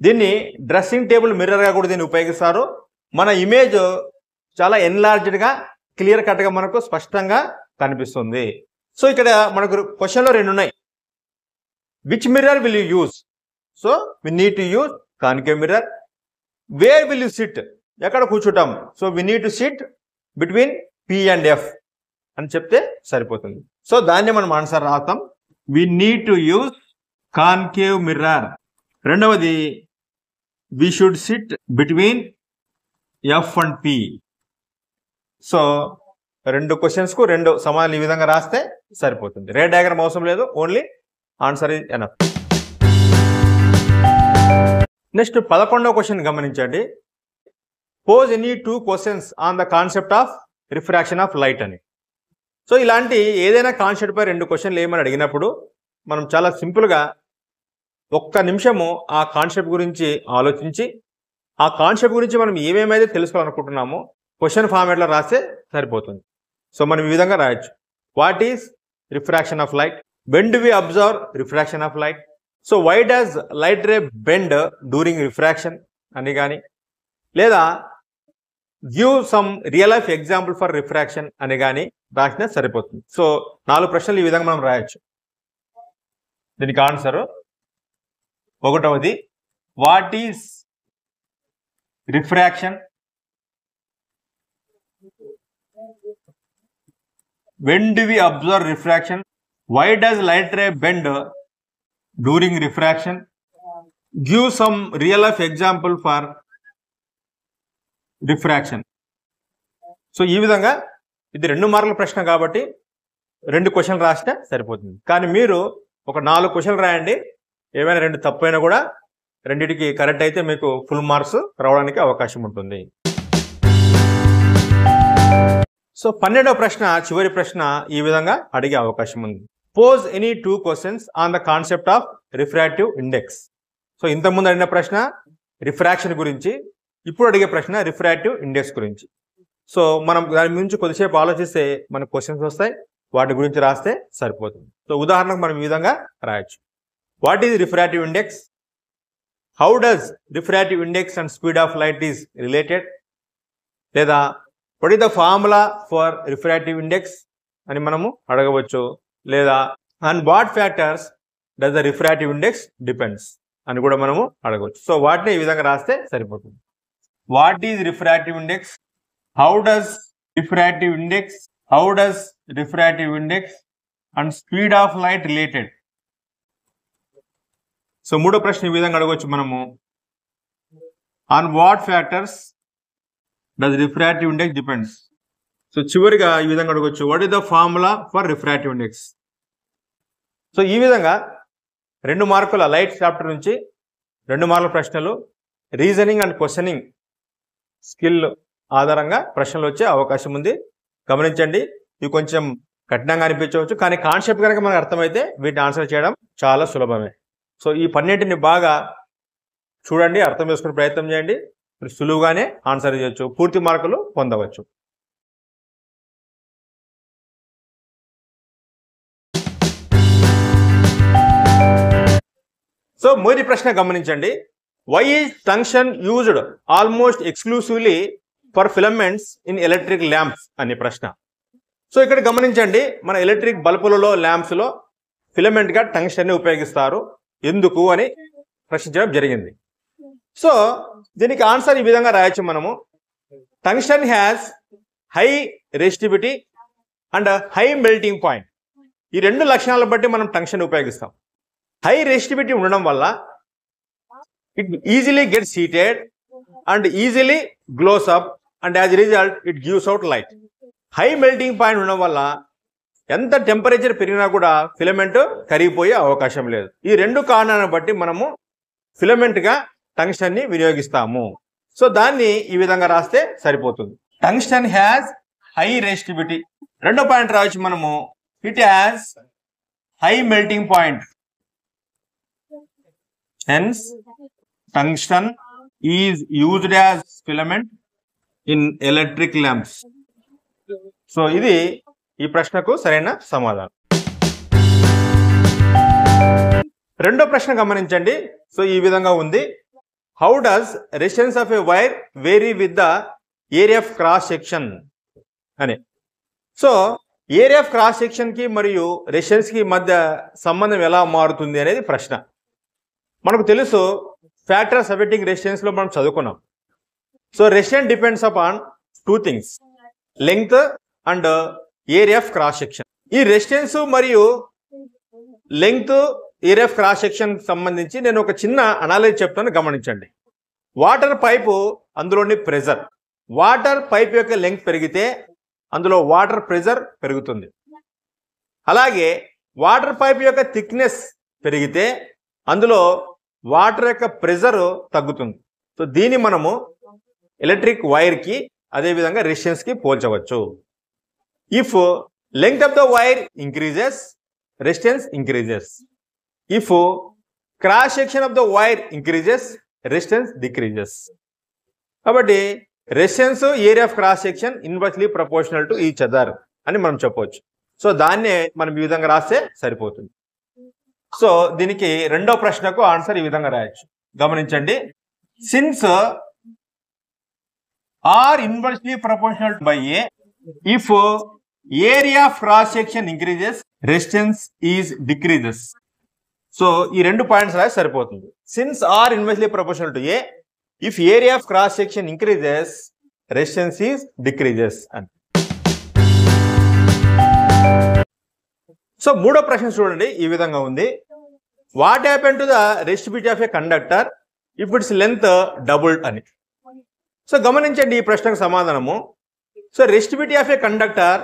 Speaker 2: దీన్ని dressing table మిర్రర్గా కూడా దీన్ని ఉపయోగిస్తారు. మన ఇమేజ్ చాలా ఎన్లార్జ్డ్గా క్లియర్ కట్గా మనకు స్పష్టంగా కనిపిస్తుంది. సో ఇక్కడ మనకు క్వశ్చన్లో రెండు ఉన్నాయి. Which mirror will you use? So we need to use concave mirror. Where will you sit? ఎక్కడ కూర్చుంటాం? So we need to sit between P and F అని చెప్తే సరిపోతుంది. సో దాన్ని మనం ఆన్సర్ రాస్తాం. We need to use concave mirror. రెండవది we should sit between F and P. So రెండు క్వశ్చన్స్కు రెండు సమాధానం ఈ విధంగా రాస్తే సరిపోతుంది. రే డయాగ్రామ్ అవసరం లేదు, only answer is enough. Next 11వ క్వశ్చన్ గమనించండి. Pose any 2 questions on the concept of refraction of light అని. సో ఇలాంటి ఏదైనా కాన్సెప్ట్ పై 2 క్వశ్చన్లు ఏమని అడిగినప్పుడు మనం చాలా సింపుల్గా ఒక్క నిమిషము ఆ కాన్సెప్ట్ గురించి ఆలోచించి ఆ కాన్సెప్ట్ గురించి మనం ఏమేమైతే తెలుసుకోవాలనుకుంటున్నామో క్వశ్చన్ ఫార్మాట్లో రాస్తే సరిపోతుంది. సో మనం ఈ విధంగా రాయొచ్చు. What is refraction of light? When do we observe refraction of light? So why does light ray bend during refraction అని కానీ, లేదా give some real life example for refraction అని కానీ రాసినా సరిపోతుంది. సో 4 ప్రశ్నలు ఈ విధంగా మనం రాయొచ్చు. దీనికి ఆన్సర్ 1వది what is refraction? When do we observe refraction? Why does light ray bend during refraction? Give some real life example for refraction. So ఈ విధంగా ఇది 2 మార్కుల ప్రశ్న కాబట్టి 2 క్వశ్చన్లు రాస్తే సరిపోతుంది. కానీ మీరు ఒక 4 క్వశ్చన్లు రాయండి. ఏమైనా 2 తప్పైనా కూడా రెండింటికి కరెక్ట్ అయితే మీకు ఫుల్ మార్క్స్ రావడానికి అవకాశం ఉంటుంది. సో 12వ ప్రశ్న, చివరి ప్రశ్న ఈ విధంగా అడిగే అవకాశం ఉంది. Pose any 2 questions on the concept of refractive index. So ఇంతకుముందు అడిగిన ప్రశ్న రిఫ్రాక్షన్ గురించి, ఇప్పుడు అడిగే ప్రశ్న రిఫ్రాక్టివ్ ఇండెక్స్ గురించి. సో మనం దాని గురించి కొద్దిసేపు ఆలోచిస్తే మనకు క్వశ్చన్స్ వస్తాయి, వాటి గురించి రాస్తే సరిపోతుంది. సో ఉదాహరణకు మనం ఈ విధంగా రాయొచ్చు. What is refractive index? How does refractive index and speed of light is related? లేదా what is the formula for refractive index అని మనము అడగవచ్చు. లేదా and what factors does the refractive index depends అని కూడా మనము అడగవచ్చు. సో వాటిని ఈ విధంగా రాస్తే సరిపోతుంది. What is refractive index? How does refractive index? How does refractive index and speed of light related? So 3వ ప్రశ్న ఈ విధంగా అడగవచ్చు మనము. On what factors does refractive index depends? So చివరిగా ఈ విధంగా అడగవచ్చు. What is the formula for refractive index? So ఈ విధంగా 2 మార్కుల లైట్ చాప్టర్ నుంచి 2 మార్కుల ప్రశ్నలు రీజనింగ్ అండ్ క్వశ్చనింగ్ స్కిల్ ఆధారంగా ప్రశ్నలు వచ్చే అవకాశం ఉంది. గమనించండి, ఇవి కొంచెం కఠినంగా అనిపించవచ్చు, కానీ కాన్సెప్ట్ కనుక మనకు అర్థమైతే వీటిని ఆన్సర్ చేయడం చాలా సులభమే. సో ఈ 12ని బాగా చూడండి, అర్థం చేసుకునే ప్రయత్నం చేయండి. సులువుగానే ఆన్సర్ చేయొచ్చు, పూర్తి మార్కులు పొందవచ్చు. సో మొదటి ప్రశ్న గమనించండి. Why is tungsten used almost exclusively for filaments in electric lamps అనే ప్రశ్న. సో ఇక్కడ గమనించండి, మన ఎలక్ట్రిక్ బల్బులలో ల్యాంప్స్లో ఫిలమెంట్గా టంక్షన్ ఉపయోగిస్తారు, ఎందుకు అని ప్రశ్నించడం జరిగింది. సో దీనికి ఆన్సర్ ఈ విధంగా రాయొచ్చు మనము. Tungsten has high resistivity and high melting point. ఈ రెండు లక్షణాలను బట్టి మనం టంగ్స్టన్ ఉపయోగిస్తాం. హై రెసిస్టివిటీ ఉండడం వల్ల it easily gets heated and easily glows up and as result it gives out light. High melting point ఉండడం వల్ల ఎంత టెంపరేచర్ పెరిగినా కూడా ఫిలమెంట్ కరిగిపోయే అవకాశం లేదు. ఈ రెండు కారణాలను బట్టి మనము ఫిలమెంట్గా టంగ్స్టన్ని వినియోగిస్తాము. సో దాన్ని ఈ విధంగా రాస్తే సరిపోతుంది. Tungsten has high resistivity. రెండో పాయింట్ రావచ్చు మనము, it has high melting point. Hence tungsten is used as filament in electric lamps. So ఇది ఈ ప్రశ్నకు సరైన సమాధానం. రెండో ప్రశ్న గమనించండి. సో ఈ విధంగా ఉంది, how does resistance of a wire vary with the area of cross section అని. So area of cross section కి మరియు రెసిస్టెన్స్ కి మధ్య సంబంధం ఎలా మారుతుంది అనేది ప్రశ్న. మనకు తెలుసు ఫ్యాక్టర్స్ అఫెక్టింగ్ రెసిస్టెన్స్ లో మనం చదువుకున్నాం. So resistance depends upon two things, length and area of cross section. ఈ రెసిస్టెన్స్ మరియు length, area of cross section సంబంధించి నేను ఒక చిన్న అనాలిసిస్ చెప్తాను, గమనించండి. వాటర్ పైపు, అందులోని ప్రెజర్. వాటర్ పైప్ యొక్క లెంగ్త్ పెరిగితే అందులో వాటర్ ప్రెజర్ పెరుగుతుంది. అలాగే వాటర్ పైప్ యొక్క థిక్నెస్ పెరిగితే అందులో వాటర్ యొక్క ప్రెజర్ తగ్గుతుంది. సో దీన్ని మనము ఎలక్ట్రిక్ వైర్కి అదేవిధంగా రెసిస్టెన్స్కి పోల్చవచ్చు. If length of the wire increases, resistance increases. If cross section of the wire increases, resistance decreases. కాబట్టి resistance, area of cross section inversely proportional to each other అని మనం చెప్పవచ్చు. సో దాన్నే మనం ఈ విధంగా రాస్తే సరిపోతుంది. సో దీనికి రెండో ప్రశ్నకు ఆన్సర్ ఈ విధంగా రాయొచ్చు. గమనించండి, since R inversely proportional by A, if area of cross section increases, resistance is decreases. So ఈ రెండు పాయింట్స్ రాసి సరిపోతుంది. Since R inversely proportional to A, if area of cross section increases, resistance is decreases అని. So మూడో ప్రశ్న చూడండి, ఈ విధంగా ఉంది, what happen to the resistivity of a conductor if its length doubled అని. సో గమనించండి ఈ ప్రశ్నకు సమాధానము. So resistivity of a conductor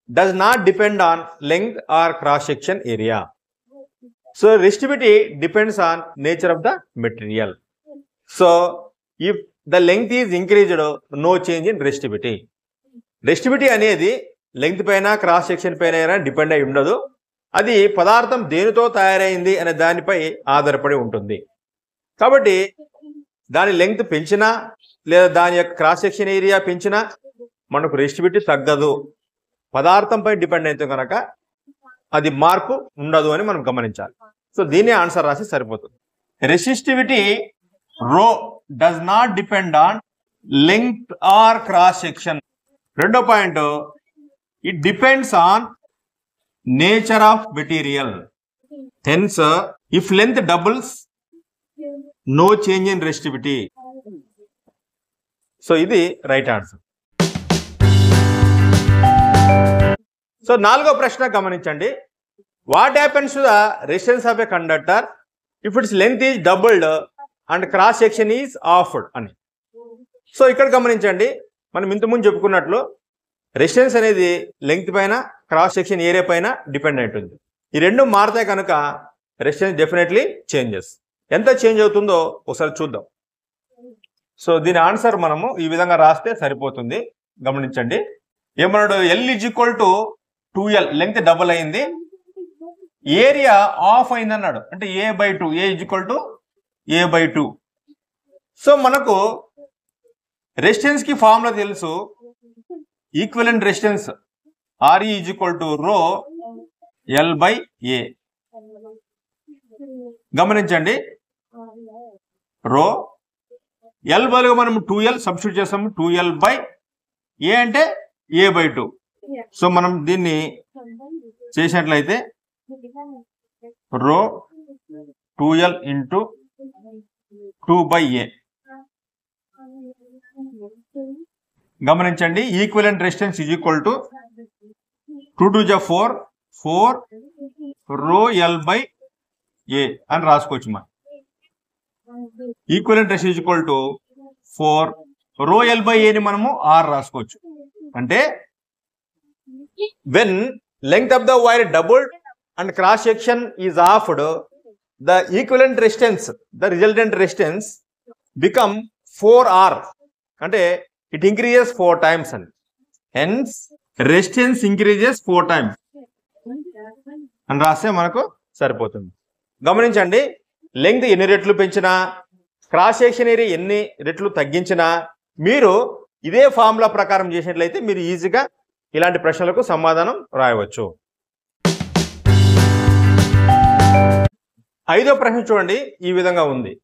Speaker 2: does not depend on length or cross section area. So resistivity depends on nature of the material. So if the length is increased, no change in resistivity. Resistivity అనేది length పైన, cross section పైన depend అయి ఉండదు. అది పదార్థం దేనితో తయారైంది అనే దానిపై ఆధారపడి ఉంటుంది. కాబట్టి దాని లెంగ్త్ పెంచినా లేదా దాని యొక్క క్రాస్ సెక్షన్ ఏరియా పెంచినా మనకు రెసిస్టివిటీ తగ్గదు. పదార్థంపై డిపెండ్ అయితే కనుక అది మార్పు ఉండదు అని మనం గమనించాలి. సో దీన్ని ఆన్సర్ రాసి సరిపోతుంది. Resistivity rho does not depend on length or cross section. రెండో point, it depends on nature of material. Hence if length doubles, no change in resistivity. So ఇది రైట్ ఆన్సర్. సో నాలుగో ప్రశ్న గమనించండి, what happens to the resistance of a conductor if its length is doubled and cross section is halved అని. So ఇక్కడ గమనించండి, మనం ఇంతకుముందు చెప్పుకున్నట్లు రెసిస్టెన్స్ అనేది లెంగ్త్ పైన, క్రాస్ సెక్షన్ ఏరియా పైన డిపెండ్ అయి ఉంటుంది. ఈ రెండు మారితే కనుక రెసిస్టెన్స్ డెఫినెట్లీ చేంజెస్. ఎంత చేంజ్ అవుతుందో ఒకసారి చూద్దాం. సో దీని ఆన్సర్ మనము ఈ విధంగా రాస్తే సరిపోతుంది. గమనించండి, ఏమన్నాడు, L is equal to 2L, length double అయింది, ఏరియా ఆఫ్ అయింది అన్నాడు, అంటే A/2, A is equal to A/2. So మనకు రెసిస్టెన్స్ కి ఫార్ములా తెలుసు, equivalent resistance RE is equal to రో L/A. గమనించండి, రో L బదులుగా మనం 2L సబ్స్టిట్యూట్ చేస్తాము, 2L/A అంటే A/2. సో మనం దీన్ని చేసినట్లయితే రో 2L ఇంటూ 2/A. గమనించండి, equivalent resistance is equal to 2 to the 4 rho L by A అని రాసుకోవచ్చు మనం. Equivalent resistance is equal to 4 rho L by A ని మనము R రాసుకోవచ్చు. అంటే when length of the wire doubled and cross section is halved, the equivalent resistance, the resultant resistance become 4R. అంటే it increases 4 times and hence resistance increases 4 times అని రాస్తే మనకు సరిపోతుంది. గమనించండి, లెంగ్త్ ఎన్ని రెట్లు పెంచినా, క్రాస్ సెక్షన్ ఏరియా ఎన్ని రెట్లు తగ్గించినా, మీరు ఇదే ఫార్ములా ప్రకారం చేసినట్లయితే మీరు ఈజీగా ఇలాంటి ప్రశ్నలకు సమాధానం రాయవచ్చు. 5వ ప్రశ్న చూడండి, ఈ విధంగా ఉంది.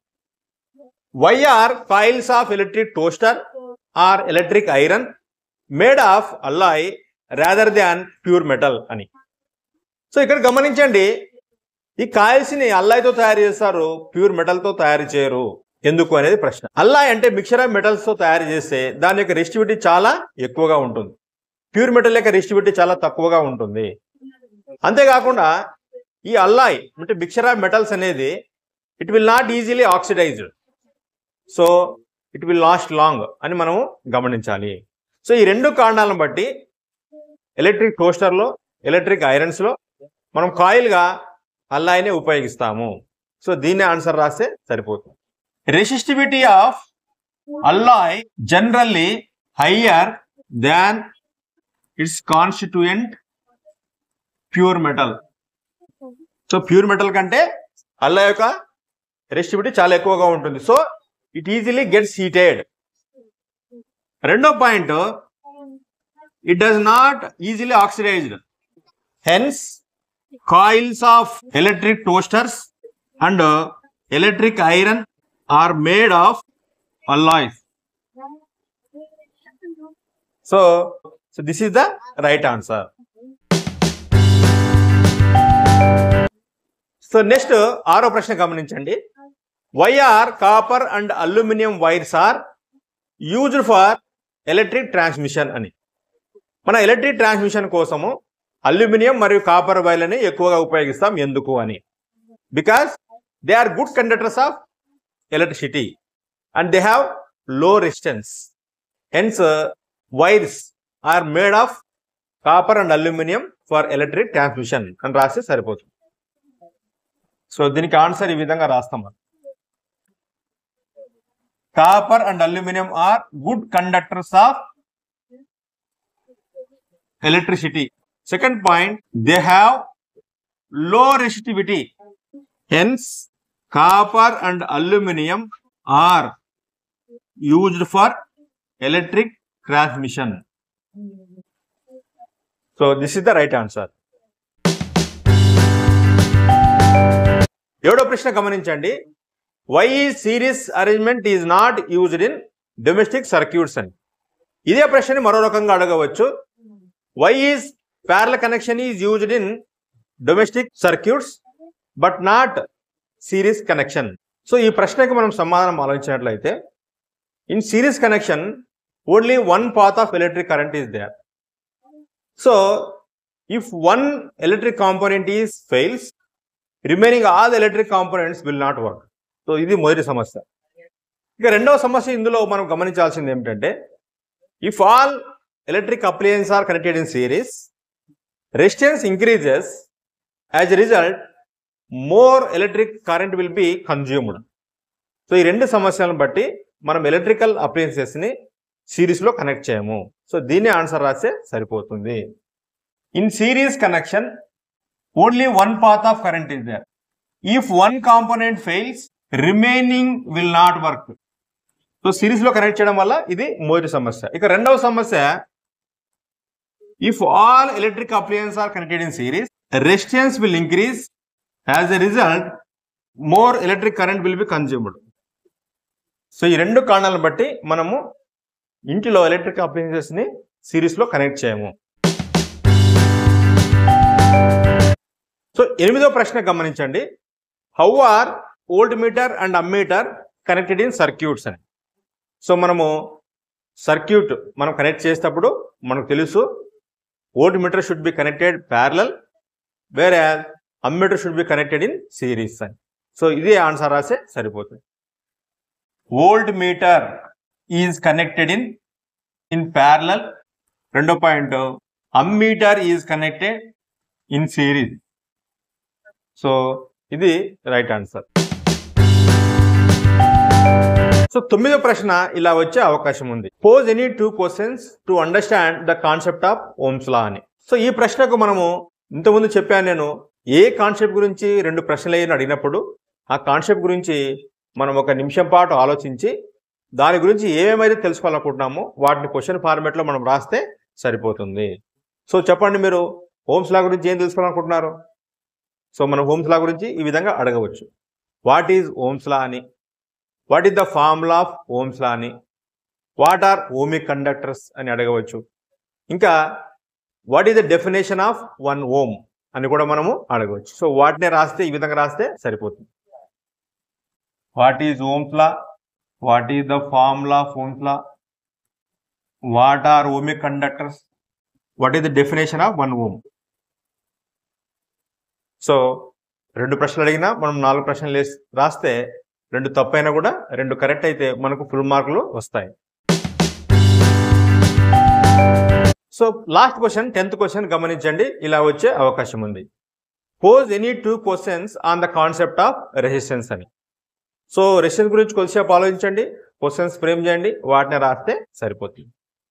Speaker 2: Why are coils of electric toaster or electric iron made of alloy rather than pure metal అని. సో ఇక్కడ గమనించండి, ఈ కాయిల్స్ ని అల్లాయ్తో తయారు చేస్తారు, ప్యూర్ మెటల్ తో తయారు చేయరు. ఎందుకు అనేది ప్రశ్న. అల్లాయ్ అంటే మిక్చర్ ఆఫ్ మెటల్స్ తో తయారు చేస్తే దాని యొక్క రెసిస్టివిటీ చాలా ఎక్కువగా ఉంటుంది, ప్యూర్ మెటల్ యొక్క రెసిస్టివిటీ చాలా తక్కువగా ఉంటుంది. అంతేకాకుండా ఈ అల్లాయ్ అంటే మిక్చర్ ఆఫ్ మెటల్స్ అనేది it will not easily oxidized, so it will last long అని మనము గమనించాలి. సో ఈ రెండు కారణాలను బట్టి ఎలక్ట్రిక్ టోస్టర్లో, ఎలక్ట్రిక్ ఐరన్స్లో మనం కాయిల్గా అల్లాయ్ని ఉపయోగిస్తాము. సో దీన్ని ఆన్సర్ రాస్తే సరిపోతుంది. Resistivity of alloy generally higher than its constituent pure metal. So pure metal కంటే అల్లాయ్ యొక్క రెసిస్టివిటీ చాలా ఎక్కువగా ఉంటుంది. So it easily gets heated. రెండో point, it does not easily oxidized. Hence coils of electric toasters and electric iron are made of alloys. So this is the right answer. So next 6వ ప్రశ్న గమనించండి. Why are copper and aluminium wires are used for electric transmission అని. మన electric transmission కోసము aluminium మరియు copper వైర్లని ఎక్కువగా ఉపయోగిస్తాం. ఎందుకు అని? Because they are good conductors of electricity and they have low resistance. Hence wires are made of copper and aluminium for electric transmission అని రాస్తే సరిపోతుంది. సో దీనికి ఆన్సర్ ఈ విధంగా రాస్తాం. Copper and aluminium are good conductors of electricity. Second point, they have low resistivity. Hence, copper and aluminum are used for electric transmission. So, this is the right answer. 7వ ప్రశ్న గమనించండి. Why is series arrangement is not used in domestic circuits అని. ఇదే ప్రశ్నని మరో రకంగా అడగవచ్చు. Why is parallel connection is used in domestic circuits but not series connection? So ఈ ప్రశ్నకి మనం సమాధానం ఆలోచించినట్లయితే, in series connection only one path of electric current is there. So if one electric component is fails, remaining all the electric components will not work. So ఇది మొదటి సమస్య. ఇక రెండవ సమస్య ఇందులో మనం గమనించాల్సింది ఏమిటంటే, if all electric appliances are connected in series, resistance increases. As a result, more electric current will be consumed. So ఈ రెండు సమస్యలను బట్టి మనం ఎలక్ట్రికల్ అప్లయన్సెస్ ని సిరీస్ లో కనెక్ట్ చేయము. సో దీన్ని ఆన్సర్ రాస్తే సరిపోతుంది. In series connection only one path of current is there. If one component fails, remaining will not work. So series లో కనెక్ట్ చేయడం వల్ల ఇది మొదటి సమస్య. ఇక రెండవ సమస్య, if all electric appliances are connected in series, resistance will increase. As a result, more electric current will be consumed. So ఈ రెండు కారణాలను బట్టి మనము ఇంటిలో ఎలక్ట్రిక్ అప్లయన్సెస్ ని సిరీస్ లో కనెక్ట్ చేయము. సో 8వ ప్రశ్న గమనించండి. How are voltmeter and ammeter connected in circuits అని. సో మనము సర్క్యూట్ మనం కనెక్ట్ చేసేటప్పుడు మనకు తెలుసు voltmeter should be connected parallel, వేరే ammeter should be connected in series అని. సో ఇదే ఆన్సర్ రాసే సరిపోతుంది. Voltmeter is connected in parallel. రెండో point, ammeter is connected in series. So ఇది రైట్ ఆన్సర్. సో 9వ ప్రశ్న ఇలా వచ్చే అవకాశం ఉంది. Pose any 2 questions to understand the concept of Ohm's law అని. సో ఈ ప్రశ్నకు మనము ఇంతకుముందు చెప్పాను నేను, ఏ కాన్సెప్ట్ గురించి 2 ప్రశ్నలు అయినా అడిగినప్పుడు ఆ కాన్సెప్ట్ గురించి మనం 1 నిమిషం పాటు ఆలోచించి దాని గురించి ఏమేమైతే తెలుసుకోవాలనుకుంటున్నామో వాటిని క్వశ్చన్ ఫార్మేట్లో మనం రాస్తే సరిపోతుంది. సో చెప్పండి, మీరు ఓమ్స్ లా గురించి ఏం తెలుసుకోవాలనుకుంటున్నారు? సో మనం ఓమ్స్ లా గురించి ఈ విధంగా అడగవచ్చు. వాట్ ఈజ్ ఓమ్స్ లా అని, what is the formula of Ohm's law అని, వాట్ ఆర్ ఓమిక్ కండక్టర్స్ అని అడగవచ్చు. ఇంకా what is the definition of 1 ohm అని కూడా మనము అడగవచ్చు. సో వాటినే రాస్తే ఈ విధంగా రాస్తే సరిపోతుంది. What is Ohm's law, what is the formula of Ohm's law, what are ohmic conductors, what is the definition of 1 ohm. So 2 ప్రశ్నలు అడిగినా మనం 4 ప్రశ్నలు రాస్తే 2 తప్పైనా కూడా 2 కరెక్ట్ అయితే మనకు ఫుల్ మార్కులు వస్తాయి. So last question 10th question గమనించండి, ఇలా వచ్చే అవకాశం ఉంది. Pose any 2 questions on the concept of resistance అని. సో రెసిస్టెన్స్ గురించి కొద్దిసేపు ఆలోచించండి, క్వశ్చన్స్ ఫ్రేమ్ చేయండి, వాటిని రాస్తే సరిపోతుంది.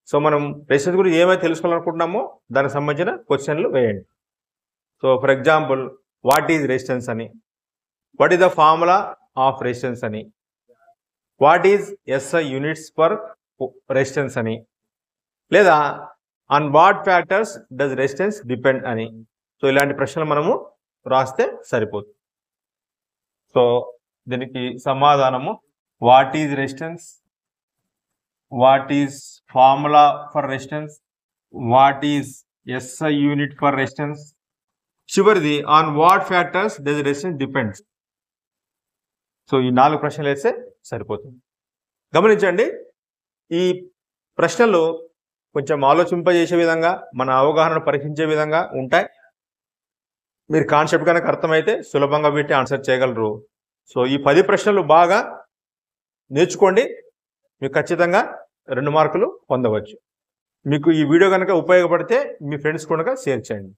Speaker 2: సో మనం రెసిస్టెన్స్ గురించి ఏమైతే తెలుసుకోవాలనుకుంటున్నామో దానికి సంబంధించిన క్వశ్చన్లు వేయండి. So for example, what is resistance అని, what is the formula of resistance అని, what is SI units for resistance అని, లేదా on what factors does resistance depend అని. సో ఇలాంటి ప్రశ్నలు మనము రాస్తే సరిపోతుంది. సో దీనికి సమాధానము what is resistance, what is formula for resistance, what is SI unit for resistance, చివరిది on what factors does resistance depends. So ఈ 4 ప్రశ్నలు వేస్తే సరిపోతుంది. గమనించండి, ఈ ప్రశ్నలు కొంచెం ఆలోచింపజేసే విధంగా, మన అవగాహనను పరీక్షించే విధంగా ఉంటాయి. మీరు కాన్సెప్ట్ కనుక అర్థమైతే సులభంగా వీటిని ఆన్సర్ చేయగలరు. సో ఈ 10 ప్రశ్నలు బాగా నేర్చుకోండి, మీకు ఖచ్చితంగా 2 మార్కులు పొందవచ్చు. మీకు ఈ వీడియో కనుక ఉపయోగపడితే మీ ఫ్రెండ్స్ కనుక షేర్ చేయండి.